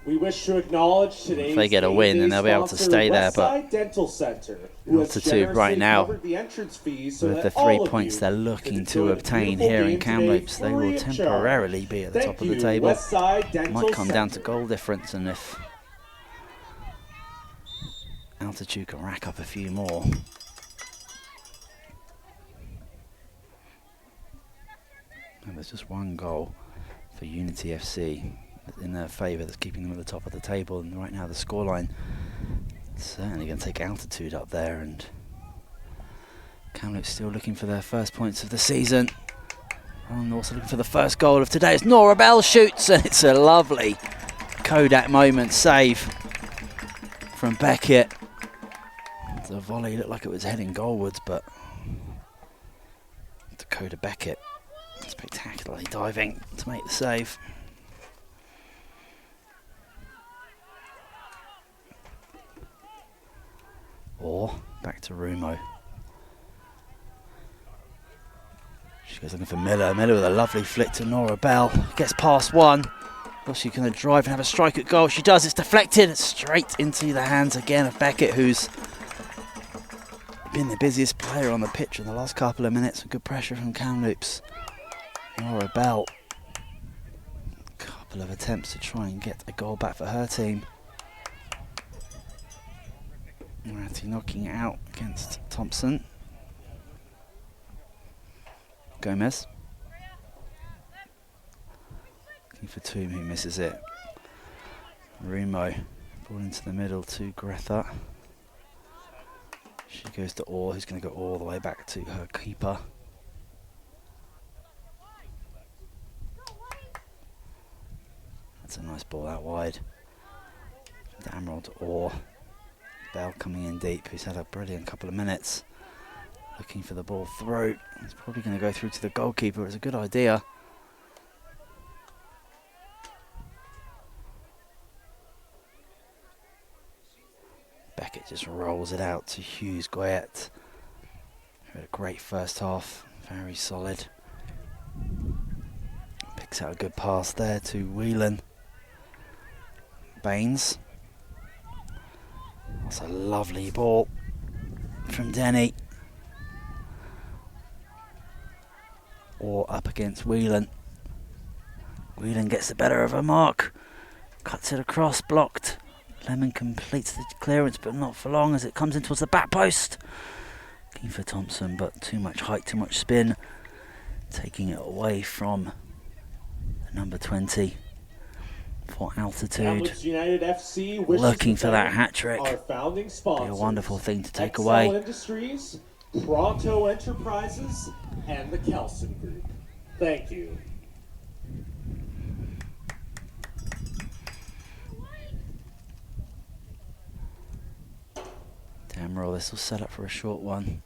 We wish to acknowledge today's if they get a win, then they'll be able to stay there. But Dental Center, Altitude right now, the entrance fees so with the 3 points they're looking to obtain here in Kamloops, they will temporarily be at the top of the table. Might come down to goal difference, and if Altitude can rack up a few more, and there's just 1 goal for Unity FC in their favour that's keeping them at the top of the table, and right now the scoreline is certainly going to take Altitude up there, and Kamloops still looking for their first points of the season, and also looking for the first goal of today. It's Nora Bell shoots, and it's a lovely Kodak moment save from Beckett. The volley looked like it was heading goalwards, but Dakota Beckett spectacularly diving to make the save. Or back to Rumo. She goes looking for Miller. Miller with a lovely flick to Nora Bell. Gets past one. Well, she's going to drive and have a strike at goal. She does. It's deflected straight into the hands again of Beckett, who's been the busiest player on the pitch in the last couple of minutes. Good pressure from Kamloops. Nora Bell. A couple of attempts to try and get a goal back for her team. Ratty knocking it out against Thompson. Gomez. Looking for Toom, who misses it. Rumo. Ball into the middle to Greta. She goes to Orr, who's going to go all the way back to her keeper. That's a nice ball out wide. Damerel to Orr. Bell coming in deep, who's had a brilliant couple of minutes. Looking for the ball through. It's probably going to go through to the goalkeeper. It's a good idea. Beckett just rolls it out to Hughes Goyette. Had a great first half, very solid. Flicks out a good pass there to Whelan. Baines. That's a lovely ball from Denny. Or up against Whelan. Whelan gets the better of her mark. Cuts it across, blocked. Lemon completes the clearance, but not for long as it comes in towards the back post. Looking for Thompson, but too much height, too much spin. Taking it away from number 20 for altitude. Kamloops United FC wishes Looking to for that thank hat trick. our founding sponsors, Be a wonderful thing to take XL away. Industries, Pronto Enterprises, and the Kelson Group. Thank you. Demerol, this will set up for a short one.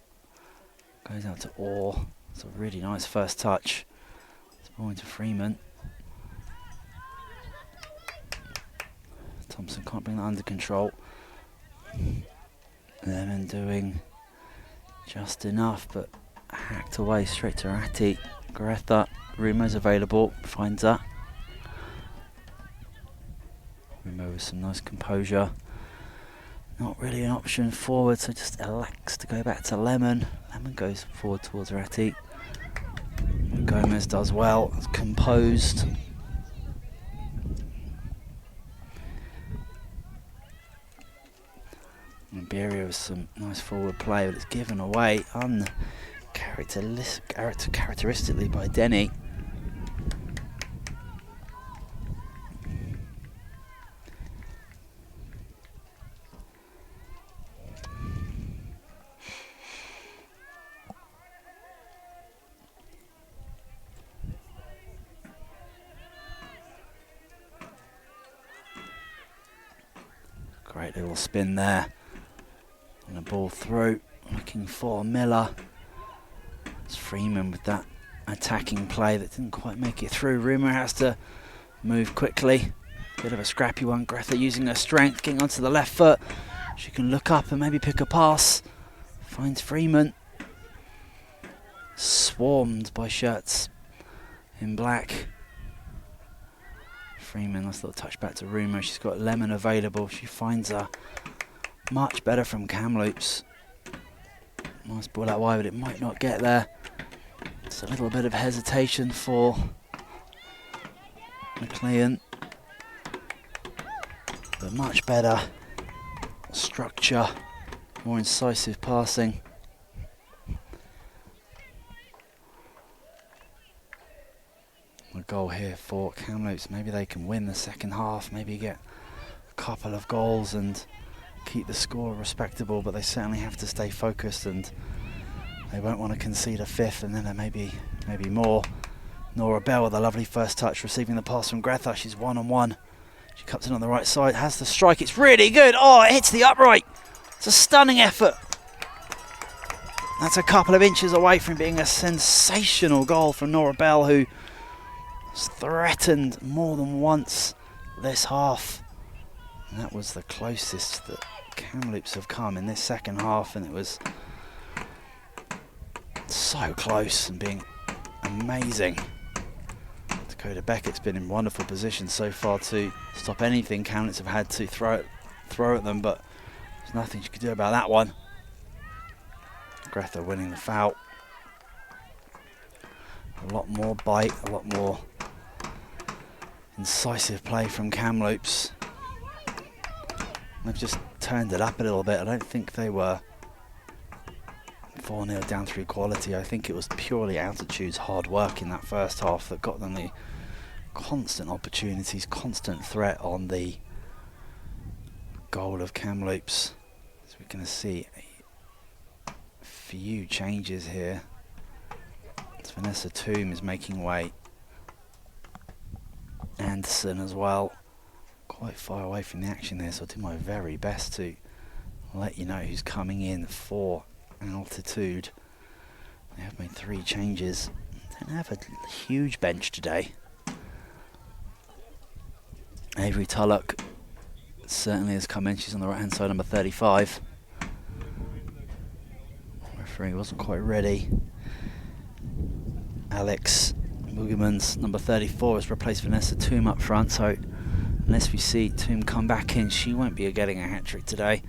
Goes out to Orr. It's a really nice first touch. It's ball into Freeman. Thompson can't bring that under control. Lemon doing just enough, but hacked away straight to Ratti. Greta, Rumo's available, finds her. Rumo with some nice composure. Not really an option forward, so just elects to go back to Lemon. Lemon goes forward towards Ratti. Gomez does well, it's composed. Iberia with some nice forward play, but it's given away uncharacteristically by Denny. Great little spin there. And the ball through, looking for Miller. It's Freeman with that attacking play that didn't quite make it through. Rumour has to move quickly. Bit of a scrappy one. Greta using her strength, getting onto the left foot. She can look up and maybe pick a pass. Finds Freeman. Swarmed by shirts in black. Freeman, nice little touch back to Rumour. She's got Lemon available. She finds her. Much better from Kamloops. Nice ball out wide, but it might not get there. It's a little bit of hesitation for McLean. But much better structure, more incisive passing. A goal here for Kamloops. Maybe they can win the second half, maybe get a couple of goals and keep the score respectable, but they certainly have to stay focused and they won't want to concede a fifth, and then there may be more. Nora Bell with a lovely first touch, receiving the pass from Greta. She's one-on-one. She cuts in on the right side, has the strike. It's really good. Oh, it hits the upright. It's a stunning effort. That's a couple of inches away from being a sensational goal from Nora Bell, who was threatened more than once this half. And that was the closest that Kamloops have come in this second half, and it was so close and being amazing. Dakota Beckett's been in wonderful position so far to stop anything Kamloops have had to throw at them, but there's nothing she could do about that one. Greta winning the foul. A lot more bite, a lot more incisive play from Kamloops. They've just turned it up a little bit. I don't think they were 4-0 down through quality. I think it was purely Altitude's hard work in that first half that got them the constant opportunities, constant threat on the goal of Kamloops. So we're going to see a few changes here. As Vanessa Toom is making way. Anderson as well. Quite far away from the action there, so I'll do my very best to let you know who's coming in for Altitude. They have made 3 changes. Don't have a huge bench today. Avery Tullock certainly has come in. She's on the right hand side, number 35. Referee wasn't quite ready. Alex Boogeyman's number 34 has replaced Vanessa Toom up front, so unless we see Toom come back in, she won't be getting a hat-trick today.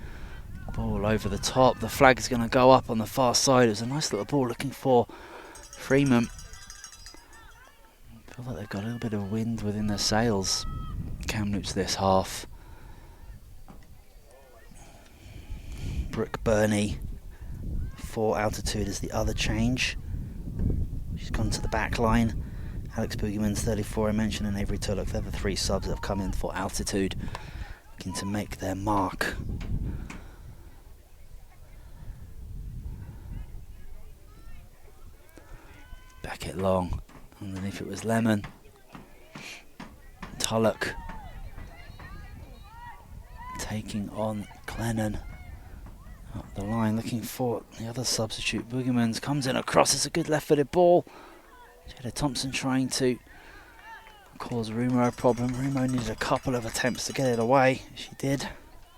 Ball over the top, the flag is going to go up on the far side. It was a nice little ball looking for Freeman. I feel like they've got a little bit of wind within their sails, Kamloops this half. Brooke Burney, 4 altitude is the other change. She's gone to the back line. Alex Boogeyman's 34 I mentioned, and Avery Tulloch. They're the 3 subs that have come in for altitude, looking to make their mark. Back it long. Underneath it was Lemon. Tulloch taking on Glennon. Up the line, looking for the other substitute. Boogeyman's comes in across. It's a good left-footed ball. Jada Thompson trying to cause Rumo a problem. Rumo needed a couple of attempts to get it away. She did.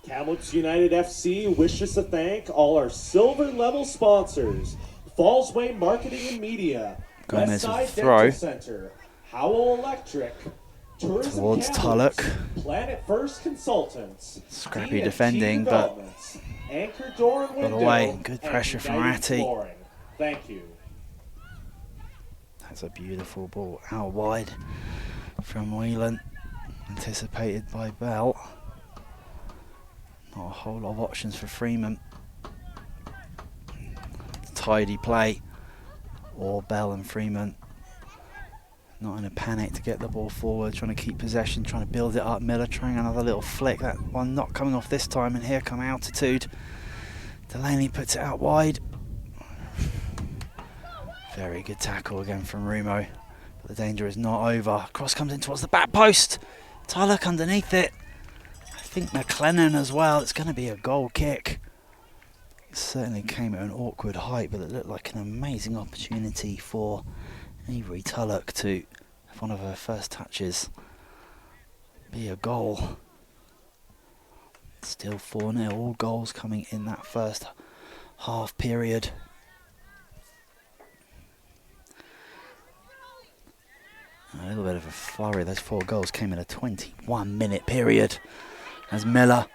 Kamloops United FC wishes to thank all our silver level sponsors: Fallsway Marketing and Media, Gomez with Westside throw. Dental Center, Howell Electric, Tourism Towards Kamloops, Tulloch. Planet First Consultants, Scrappy TFG defending, but Developments, Anchor Door and Window, away. Good and pressure from United Ratty. Flooring. Thank you. That's a beautiful ball out wide from Whelan, anticipated by Bell. Not a whole lot of options for Freeman. Tidy play, or Bell and Freeman not in a panic to get the ball forward, trying to keep possession, trying to build it up. Miller trying another little flick, that one not coming off this time, and here come altitude. Delaney puts it out wide. Very good tackle again from Rumo, but the danger is not over. Cross comes in towards the back post. Tulloch underneath it. I think McLennan as well. It's going to be a goal kick. It certainly came at an awkward height, but it looked like an amazing opportunity for Avery Tulloch to have one of her first touches be a goal. Still 4-0, all goals coming in that first half period. A little bit of a flurry. Those 4 goals came in a 21-minute period as Miller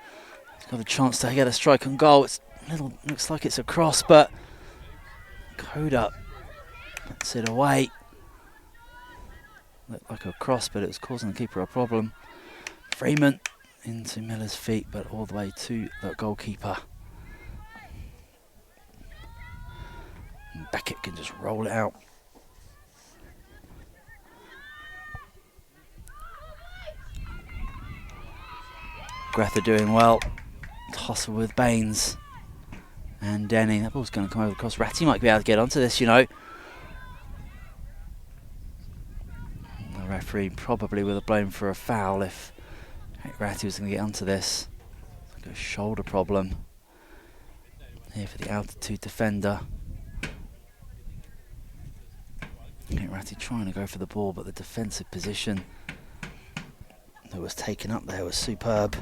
has got a chance to get a strike on goal. It's looks like it's a cross, but Koda puts it away. Looked like a cross, but it was causing the keeper a problem. Freeman into Miller's feet, but all the way to the goalkeeper. And Beckett can just roll it out. Greta doing well. Tussle with Baines and Denny. That ball's going to come over across. Ratty might be able to get onto this, you know. The referee probably would have blown for a foul if Ratty was going to get onto this. It's like a shoulder problem here for the altitude defender. Ratty trying to go for the ball, but the defensive position that was taken up there was superb.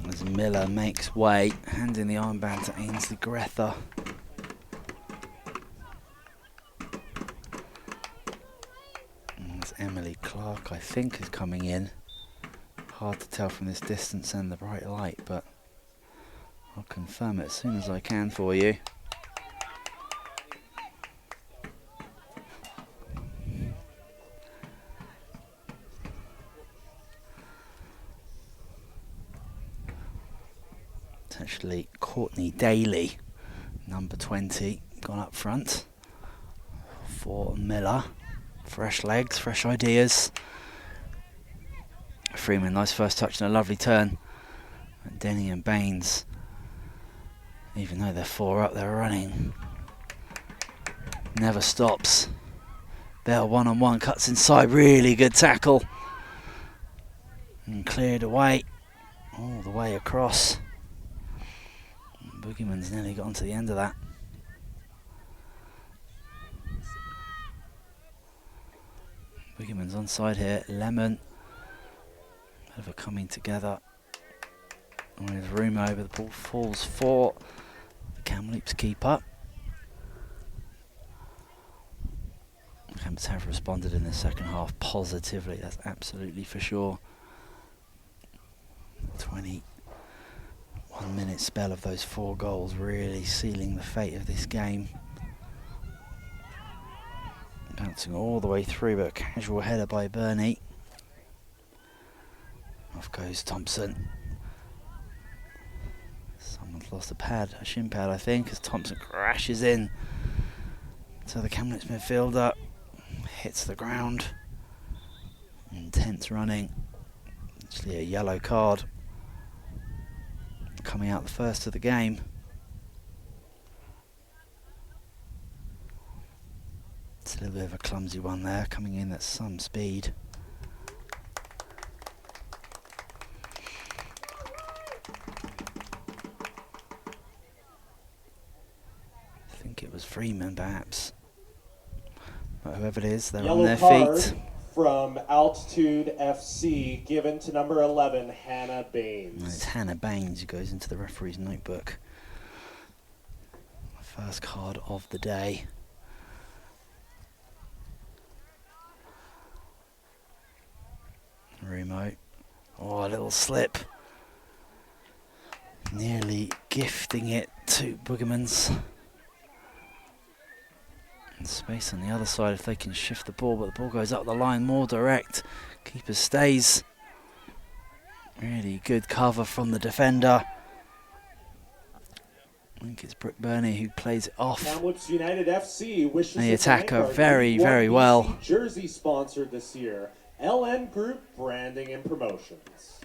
As Miller makes way, handing the armband to Ainsley Greta. Emily Clark, I think, is coming in. Hard to tell from this distance and the bright light, but I'll confirm it as soon as I can for you. It's actually Courtney Daly, number 20, gone up front for Miller. Fresh legs, fresh ideas. Freeman, nice first touch and a lovely turn. And Denny and Baines, even though they're 4 up, they're running. Never stops. Bell one-on-one, cuts inside, really good tackle. And cleared away, all the way across. Boogeyman's nearly gotten to the end of that. Boogeyman's onside here. Lemon. Bit of a coming together. And with room over, the ball falls for the Kamloops keeper. Kamloops have responded in the second half positively, that's absolutely for sure. 21-minute spell of those 4 goals really sealing the fate of this game. Bouncing all the way through, but a casual header by Bernie. Off goes Thompson. Someone's lost a shin pad, I think, as Thompson crashes in. So the Kamloops midfielder hits the ground. Intense running. Actually a yellow card coming out the first of the game. It's a little bit of a clumsy one there, coming in at some speed. I think it was Freeman, perhaps. But whoever it is, they're Yellow on their card feet. From Altitude FC, given to number 11, Hannah Baines. And it's Hannah Baines who goes into the referee's notebook. First card of the day. Remote. Oh, a little slip. Nearly gifting it to Boogeyman's. And space on the other side if they can shift the ball, but the ball goes up the line more direct. Keeper stays. Really good cover from the defender. I think it's Brooke Burney who plays it off. Kamloops United FC wishes And the to attacker thank our very, very L1BC well. jersey sponsor this year, LN Group Branding and Promotions.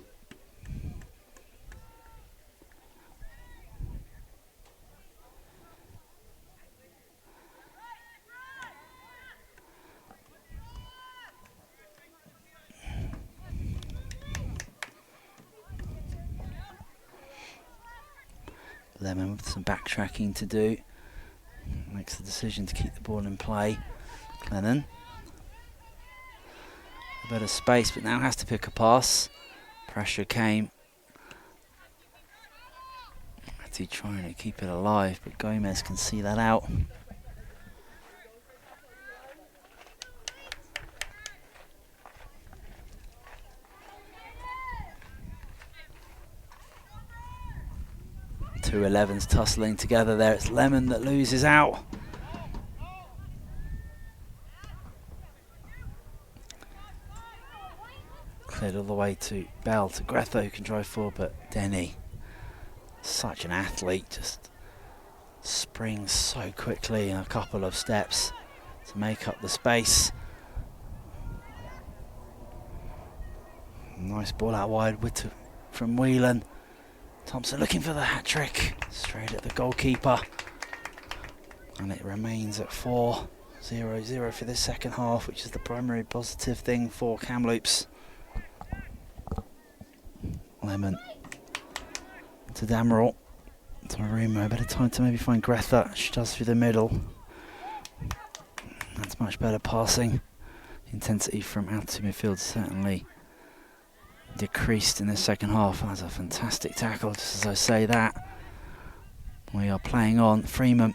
Lemon with some backtracking to do. Makes the decision to keep the ball in play. Lennon. A bit of space, but now has to pick a pass. Pressure came. Actually trying to keep it alive, but Gomez can see that out. Two 11s tussling together there. It's Lemon that loses out. Cleared all the way to Bell, to Gretho, who can drive forward, but Denny, such an athlete, just springs so quickly in a couple of steps to make up the space. Nice ball out wide from Whelan. Thompson looking for the hat-trick, straight at the goalkeeper. And it remains at 4-0-0 for this second half, which is the primary positive thing for Kamloops. Lemon to Damerel. To Marimo, a bit of time to maybe find Gretha. She does through the middle. That's much better passing. Intensity from out to midfield certainly decreased in the second half. That's a fantastic tackle, just as I say that. We are playing on. Freeman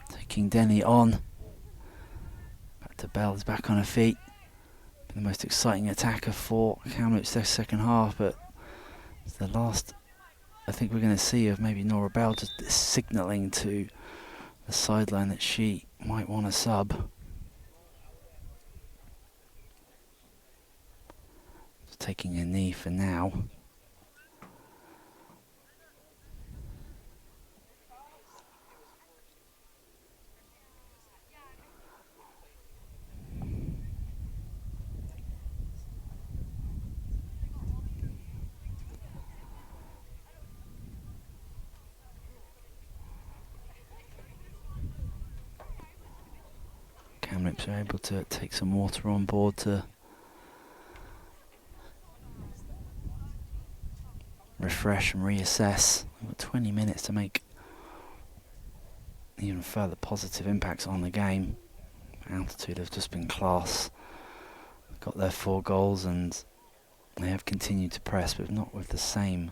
taking Denny on. Back to Bell, is back on her feet. The most exciting attacker for Kamloops this second half, but it's the last I think we're going to see of maybe Nora Bell just signalling to the sideline that she might want a sub. Just taking a knee for now. Kamloops are able to take some water on board to refresh and reassess. We've got 20 minutes to make even further positive impacts on the game. Altitude have just been class. Got their 4 goals and they have continued to press, but not with the same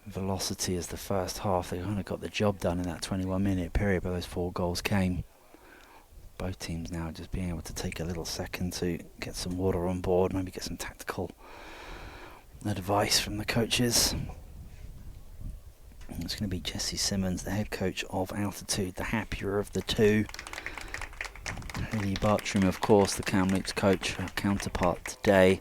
velocity as the first half. They kind of got the job done in that 21-minute period where those 4 goals came. Both teams now just being able to take a little second to get some water on board, maybe get some tactical advice from the coaches. It's going to be Jesse Simmons, the head coach of Altitude, the happier of the two. Haley Bartram, of course, the Kamloops coach, her counterpart today.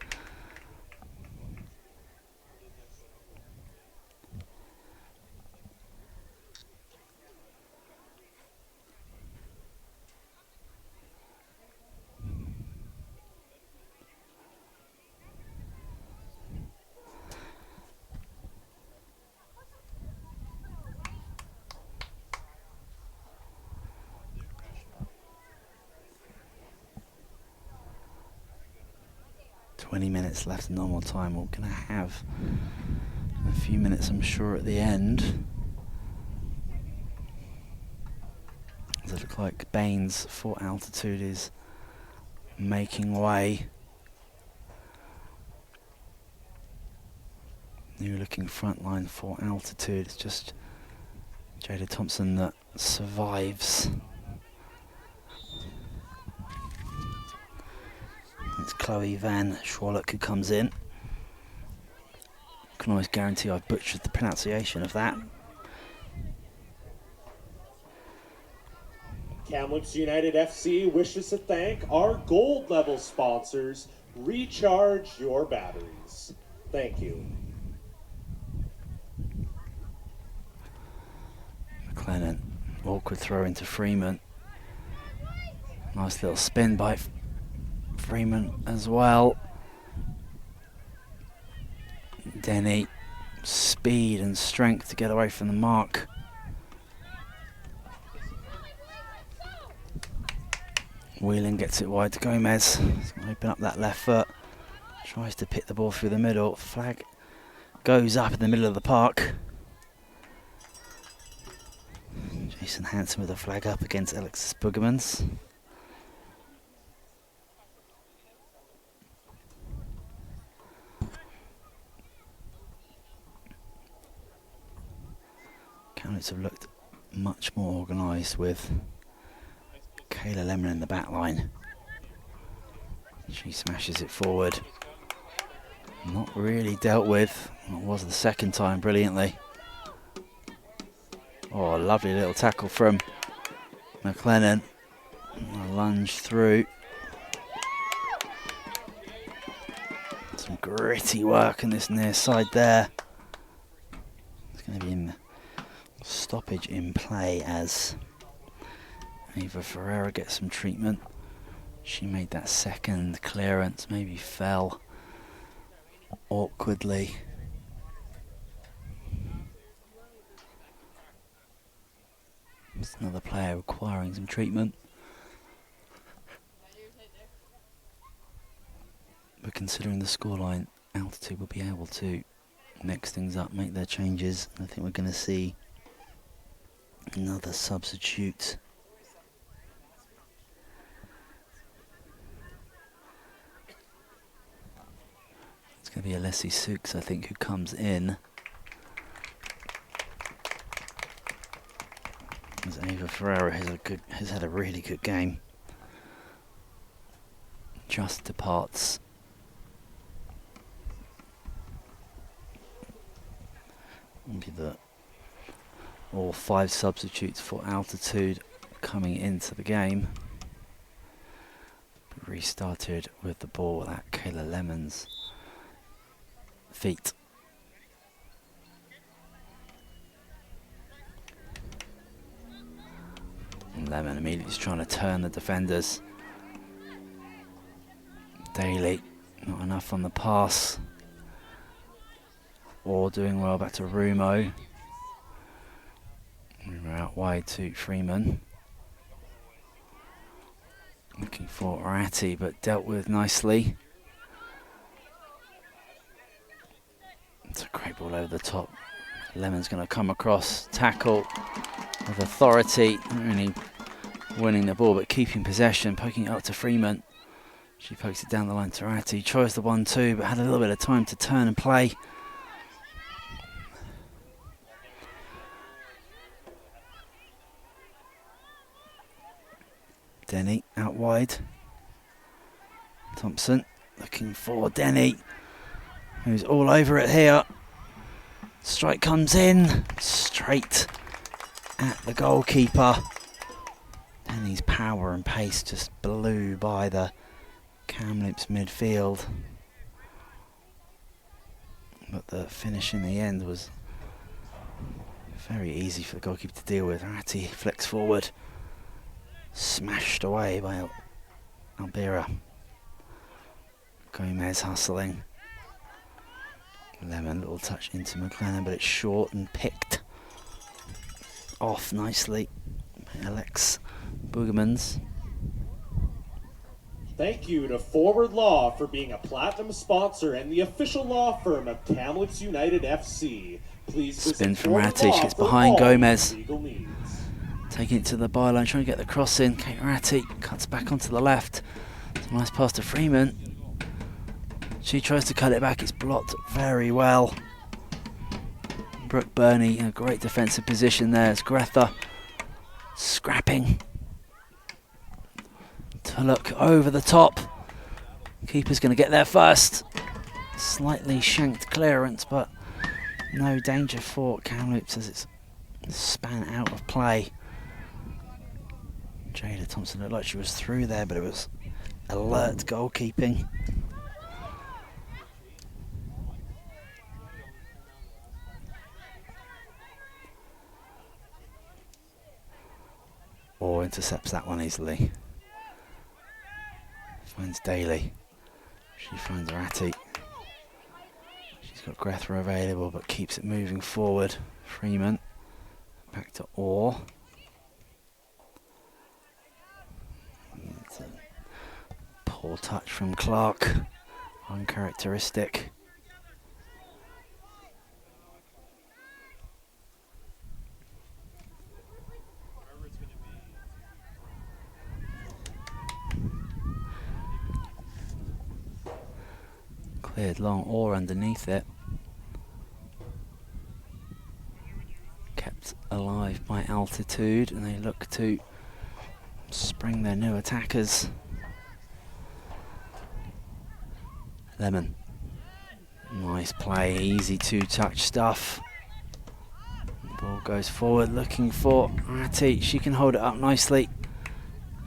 Minutes left in normal time. We're going to have a few minutes, I'm sure, at the end. Does it look like Baines for Altitude is making way? New looking front line for Altitude. It's just Jada Thompson that survives. It's Chloe Van Schwallock who comes in. Can always guarantee I've butchered the pronunciation of that. Kamloops United FC wishes to thank our gold level sponsors. Recharge your batteries. Thank you. McLennan, awkward throw into Freeman. Nice little spin by Freeman as well. Denny, speed and strength to get away from the mark. Whelan gets it wide to Gomez. He's going to open up that left foot. Tries to pick the ball through the middle. Flag goes up in the middle of the park. Jason Hanson with a flag up against Alexis Boogermans. Kamloops have looked much more organised with Kayla Lemon in the back line. She smashes it forward. Not really dealt with. It was the second time brilliantly. Oh, a lovely little tackle from McLennan. A lunge through. Some gritty work in this near side there. It's going to be in stoppage in play as Ava Ferreira gets some treatment. She made that second clearance, maybe fell awkwardly. It's another player requiring some treatment. But considering the scoreline, Altitude will be able to mix things up, make their changes. I think we're going to see another substitute. It's going to be Alessi Sukes, I think, who comes in. As Ava Ferreira has had a really good game. Just departs. Maybe all 5 substitutes for Altitude coming into the game. Restarted with the ball at Kayla Lemon's feet. And Lemon immediately is trying to turn the defenders. Daly, not enough on the pass. Or doing well back to Rumo. Rumo out wide to Freeman. Looking for Ratti, but dealt with nicely. It's a great ball over the top. Lemon's going to come across, tackle with authority, not really winning the ball but keeping possession, poking it up to Freeman. She pokes it down the line to Ratty, tries the 1-2 but had a little bit of time to turn and play. Denny out wide. Thompson looking for Denny, who's all over it here. Strike comes in, straight at the goalkeeper. Denny's power and pace just blew by the Kamloops midfield. But the finish in the end was very easy for the goalkeeper to deal with. Ratty flicks forward, smashed away by Albira. Gomez hustling. Lemon, little touch into McLennan, but it's short and picked off nicely by Alex Boogermans. Thank you to Forward Law for being a platinum sponsor and the official law firm of Kamloops United FC. Please spin visit from Forward Ratty, Law she gets for behind all Gomez. legal needs. Taking it to the byline, trying to get the cross in. Kate Ratty cuts back onto the left. It's a nice pass to Freeman. She tries to cut it back, it's blocked very well. Brooke Burney in a great defensive position there. It's Gretha scrapping to look over the top. Keeper's going to get there first. Slightly shanked clearance, but no danger for Kamloops as it's span out of play. Jada Thompson looked like she was through there, but it was alert goalkeeping. Or intercepts that one easily. Finds Daly. She finds Ratty. She's got Grethra available but keeps it moving forward. Freeman. Back to Orr. It's a poor touch from Clark. Uncharacteristic. Cleared long Orr underneath it. Kept alive by altitude, and they look to spring their new attackers. Lemon. Nice play, easy two-touch stuff. Ball goes forward, looking for Ratty. She can hold it up nicely.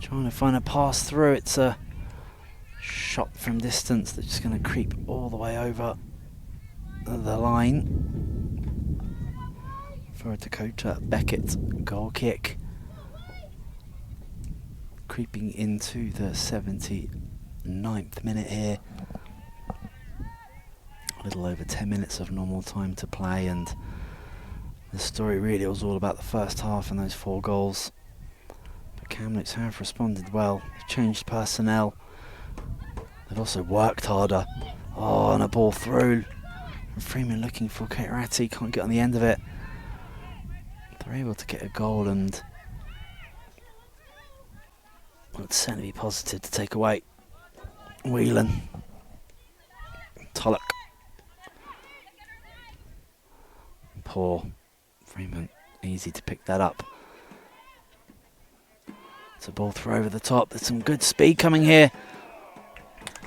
Trying to find a pass through. It's a shot from distance that's just going to creep all the way over the line for a Dakota Beckett goal kick. Creeping into the 79th minute here. A little over 10 minutes of normal time to play, and the story really was all about the first half and those 4 goals. But Kamloops have responded well. They've changed personnel. They've also worked harder. Oh, and a ball through. And Freeman looking for Kate Ratty, can't get on the end of it. They're able to get a goal, and would certainly be positive to take away. Whelan. Tullock. Poor Freeman, easy to pick that up. It's a ball through over the top. There's some good speed coming here.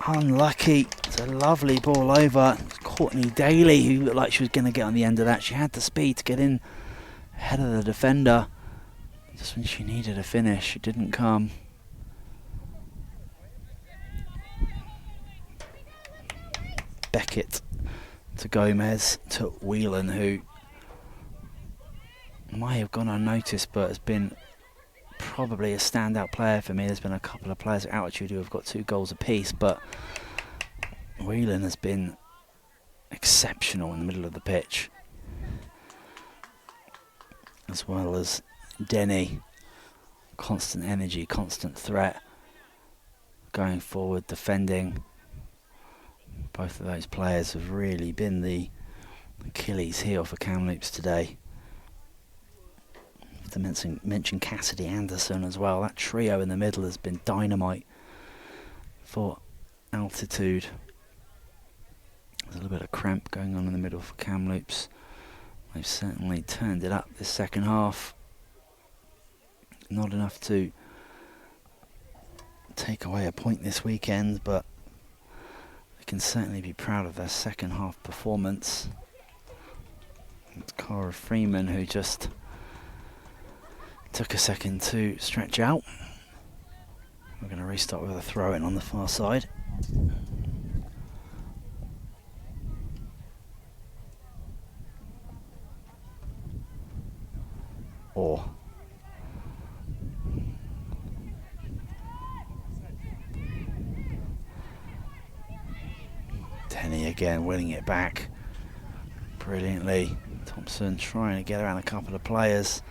Unlucky. It's a lovely ball over. It's Courtney Daly who looked like she was going to get on the end of that. She had the speed to get in ahead of the defender. Just when she needed a finish, it didn't come. Beckett to Gomez to Whelan, who might have gone unnoticed but has been probably a standout player for me. There's been a couple of players at altitude who have got 2 goals apiece, but Whelan has been exceptional in the middle of the pitch, as well as Denny. Constant energy, constant threat, going forward, defending. Both of those players have really been the Achilles heel for Kamloops today. To mention Cassidy Anderson as well. That trio in the middle has been dynamite for Altitude. There's a little bit of cramp going on in the middle for Kamloops. They've certainly turned it up this second half. Not enough to take away a point this weekend, but they can certainly be proud of their second half performance. It's Cara Freeman who just took a second to stretch out. We're going to restart with a throw-in on the far side. Or Denny again winning it back brilliantly. Thompson trying to get around a couple of players.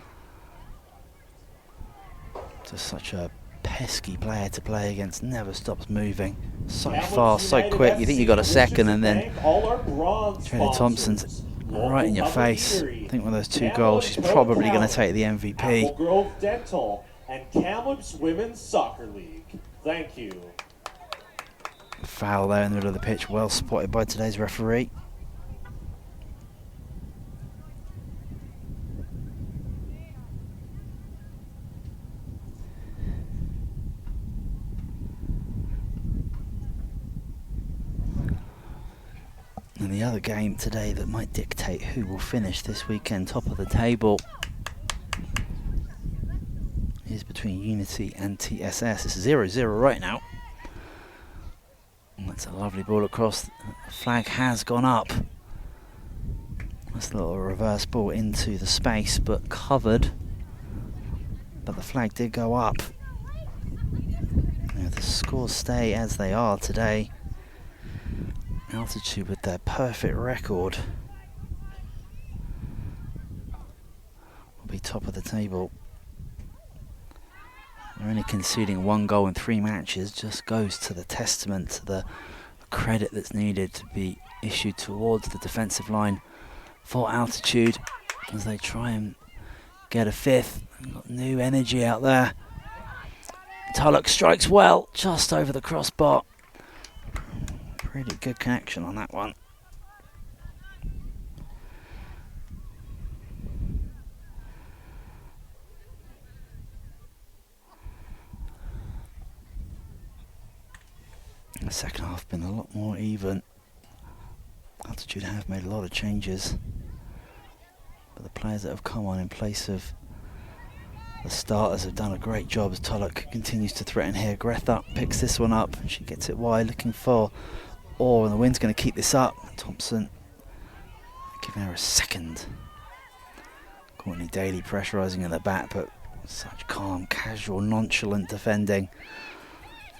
Just such a pesky player to play against, never stops moving. So fast, so quick, you think you got a second and then Taylor Thompson's right in your face. I think with those two goals, she's probably going to take the MVP. Apple Grove Dental and Kamloops Women's Soccer League. Thank you. Foul there in the middle of the pitch, well spotted by today's referee. And the other game today that might dictate who will finish this weekend top of the table is between Unity and TSS. It's 0-0 right now. And that's a lovely ball across. The flag has gone up. That's a little reverse ball into the space, but covered. But the flag did go up. Now the scores stay as they are today. Altitude with their perfect record will be top of the table. They're only conceding 1 goal in 3 matches, just goes to the testament to the credit that's needed to be issued towards the defensive line for Altitude as they try and get a 5th. They've got new energy out there. Tulloch strikes well, just over the crossbar. Pretty good connection on that one. The second half been a lot more even. Altitude have made a lot of changes, but the players that have come on in place of the starters have done a great job as Tulloch continues to threaten here. Greta picks this one up, she gets it wide, looking for Orr, and the wind's going to keep this up. Thompson giving her a second. Courtney Daly pressurising in the back, but such calm, casual, nonchalant defending.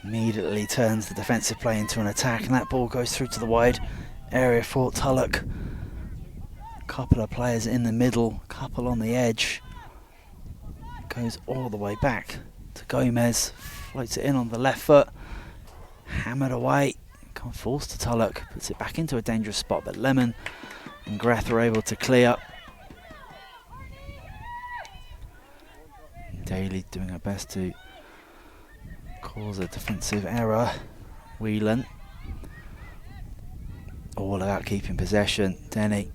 Immediately turns the defensive play into an attack, and that ball goes through to the wide area for Tulloch. A couple of players in the middle, a couple on the edge. Goes all the way back to Gomez, floats it in on the left foot, hammered away. Can't force to Tulloch, puts it back into a dangerous spot, but Lemon and Greth are able to clear. Daly doing her best to cause a defensive error. Whelan all about keeping possession. Denny,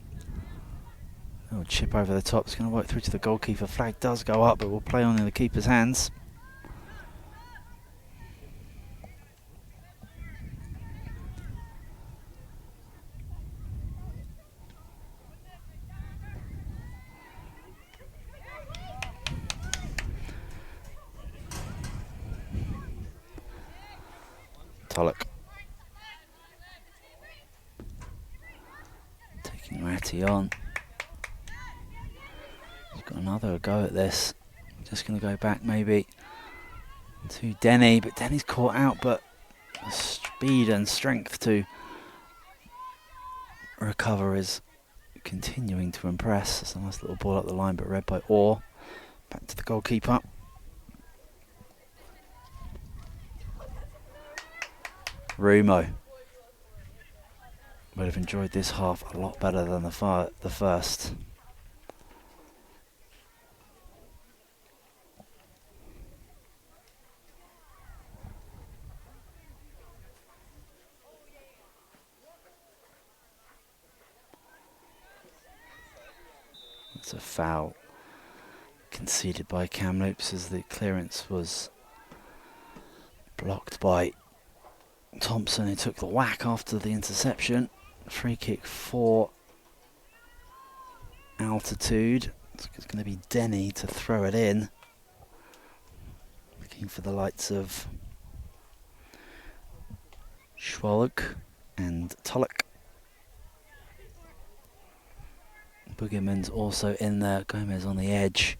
little chip over the top, it's going to work through to the goalkeeper. Flag does go up, but will play on in the keeper's hands. Tulloch taking Ratty on. He's got another go at this. Just going to go back maybe to Denny, but Denny's caught out, but the speed and strength to recover is continuing to impress. It's a nice little ball up the line, but read by Orr. Back to the goalkeeper. Rumo. would have enjoyed this half a lot better than the first. It's a foul conceded by Kamloops as the clearance was blocked by Thompson, who took the whack after the interception. Free kick for Altitude. It's going to be Denny to throw it in. Looking for the likes of Schwalk and Tulloch. Boogerman's also in there. Gomez on the edge.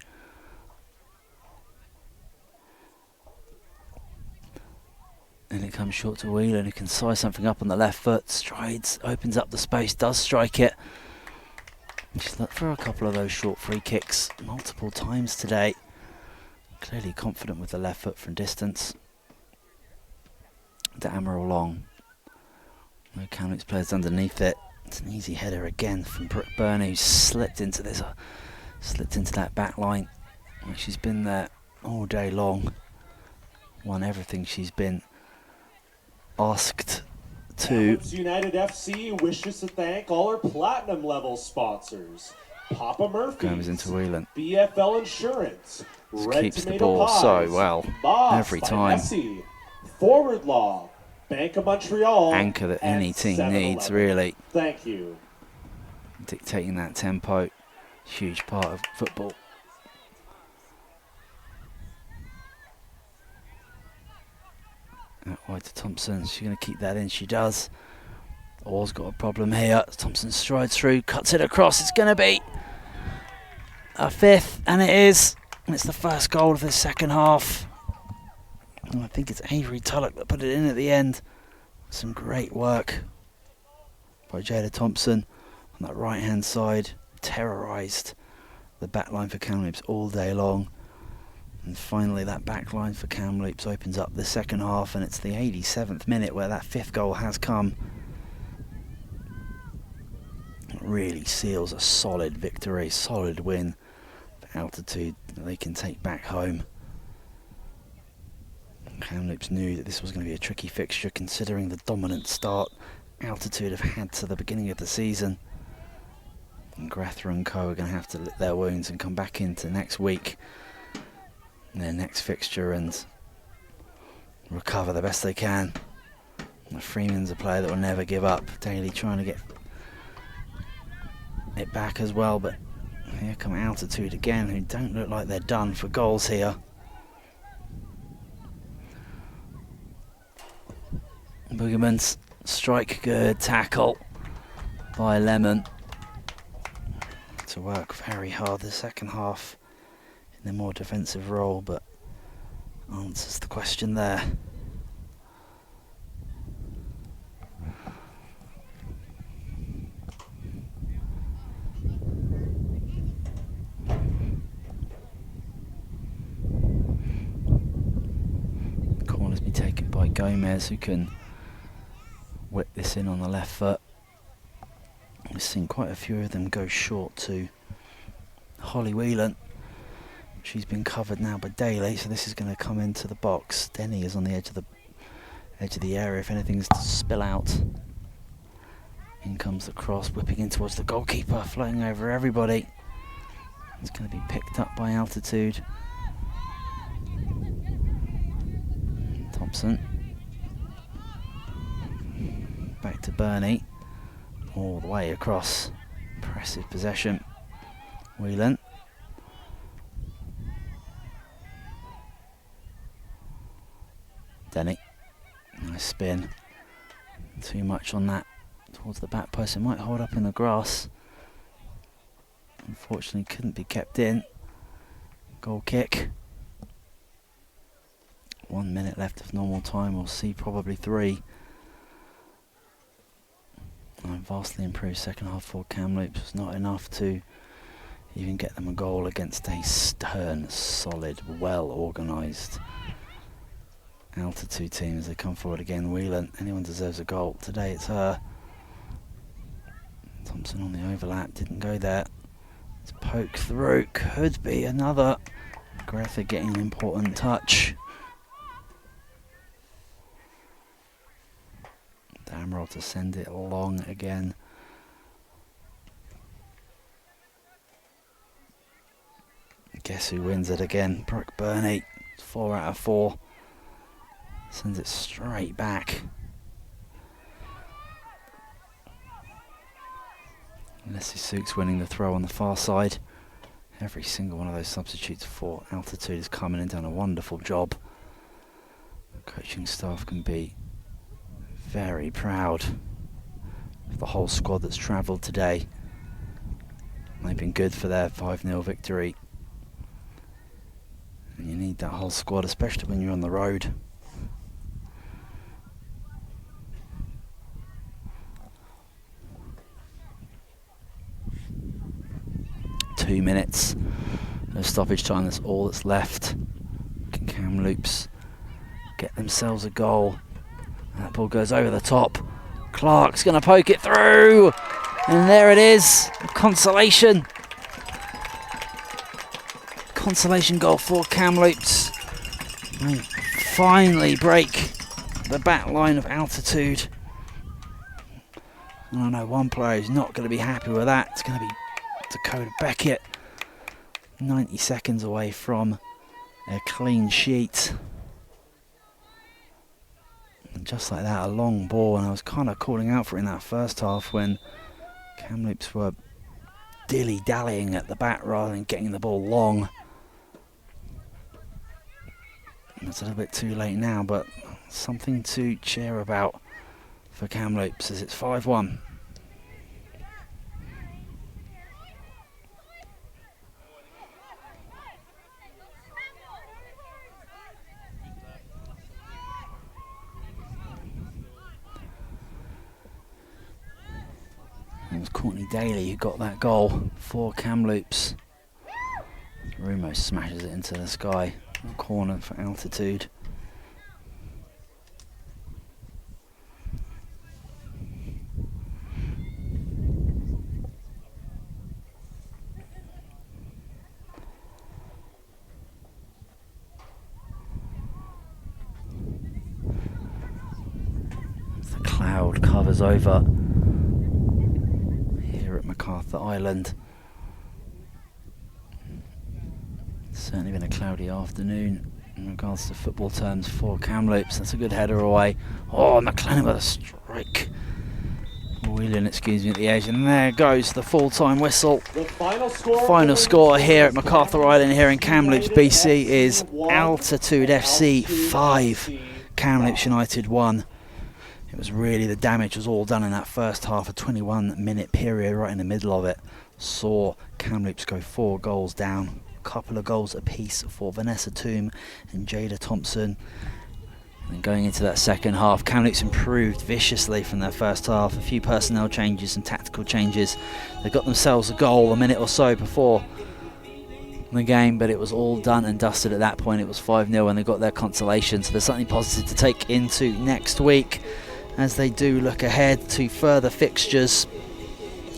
And it comes short to Whelan, who can size something up on the left foot. Strides, opens up the space, does strike it. She's looked for a couple of those short free kicks multiple times today. Clearly confident with the left foot from distance. To Amaral Long. No Kamloops players underneath it. It's an easy header again from Brooke Byrne, who slipped into that back line. She's been there all day long. Won everything she's been asked to. Kamloops United FC wishes to thank all our platinum level sponsors: Papa Murphy's, Goes into Whelan. BFL Insurance, Red Keeps the Tomato ball Pies, so well Boss every by time. Messi, Forward Law, Bank of Montreal, Anchor that any and team 7-Eleven. needs, really. Thank you. Dictating that tempo. Huge part of football. Out wide to Thompson. She's going to keep that in. She does. Orr's got a problem here. Thompson strides through, cuts it across. It's going to be a fifth, and it is. And it's the first goal of the second half. And I think it's Avery Tulloch that put it in at the end. Some great work by Jada Thompson on that right-hand side. Terrorised the back line for Kamloops all day long. And finally that back line for Kamloops opens up the second half, and it's the 87th minute where that fifth goal has come. It really seals a solid victory, solid win for Altitude that they can take back home. Kamloops knew that this was going to be a tricky fixture considering the dominant start Altitude have had to the beginning of the season. And Grether and co are going to have to lick their wounds and come back into next week, their next fixture, and recover the best they can. And Freeman's a player that will never give up. Daly trying to get it back as well, but here come Altitude again, who don't look like they're done for goals here. Boogerman's strike, good tackle by Lemon to work very hard the second half in a more defensive role, but answers the question there. Corners be taken by Gomez, who can whip this in on the left foot. We've seen quite a few of them go short to Holly Whelan. She's been covered now by Daly, so this is going to come into the box. Denny is on the edge of the area if anything's to spill out. In comes the cross, whipping in towards the goalkeeper, floating over everybody. It's going to be picked up by Altitude. Thompson. Back to Bernie, all the way across. Impressive possession. Whelan. Denny. Nice spin. Too much on that towards the back post. It might hold up in the grass. Unfortunately couldn't be kept in. Goal kick. 1 minute left of normal time. We'll see probably 3. Vastly improved second half for Kamloops. Was not enough to even get them a goal against a stern, solid, well organised Altitude team as they come forward again. Whelan, anyone deserves a goal. Today it's her. Thompson on the overlap, didn't go there. It's poke through, could be another. Greta getting an important touch. Damrold to send it long again. Guess who wins it again? Brooke Burney. 4 out of 4. Sends it straight back. Leslie Sooks winning the throw on the far side. Every single one of those substitutes for Altitude is coming and done a wonderful job. The coaching staff can be very proud of the whole squad that's travelled today. They've been good for their 5-0 victory. And you need that whole squad, especially when you're on the road. Two minutes of stoppage time, that's all that's left. Can Kamloops get themselves a goal? That ball goes over the top. Clark's going to poke it through. And there it is. Consolation. Consolation goal for Kamloops. They finally break the back line of Altitude. And I know one player who's not going to be happy with that. It's going to be Dakota Beckett. 90 seconds away from a clean sheet. And just like that, a long ball, and I was kind of calling out for it in that first half when Kamloops were dilly-dallying at the back rather than getting the ball long. And it's a little bit too late now, but something to cheer about for Kamloops as it's 5-1. It was Courtney Daly who got that goal for Kamloops. Rumo smashes it into the sky. Corner for Altitude. The cloud covers over here at MacArthur Island. Certainly been a cloudy afternoon in regards to football terms for Kamloops. That's a good header away. Oh, McLennan with a strike. Wheeling, excuse me, at the edge. And there goes the full-time whistle. The final score here at MacArthur Island here in Kamloops, BC is Altitude FC 5, Kamloops United 1. It was really, the damage was all done in that first half. A 21-minute period right in the middle of it saw Kamloops go 4 goals down. Couple of goals apiece for Vanessa Toom and Jada Thompson. And going into that second half, Kamloops improved viciously from their first half. A few personnel changes and tactical changes. They got themselves a goal a minute or so before the game, but it was all done and dusted at that point. It was 5-0 and they got their consolation. So there's something positive to take into next week as they do look ahead to further fixtures.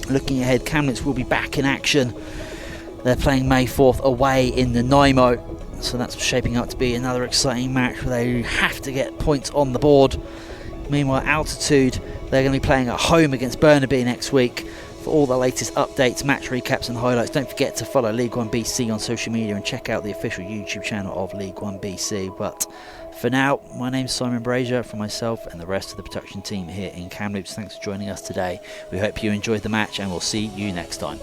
Looking ahead, Kamloops will be back in action. They're playing May 4th away in Nanaimo, so that's shaping up to be another exciting match where they have to get points on the board. Meanwhile, Altitude, they're going to be playing at home against Burnaby next week. For all the latest updates, match recaps and highlights, don't forget to follow League 1BC on social media and check out the official YouTube channel of League 1BC. But for now, my name's Simon Brazier. For myself and the rest of the production team here in Kamloops, thanks for joining us today. We hope you enjoyed the match and we'll see you next time.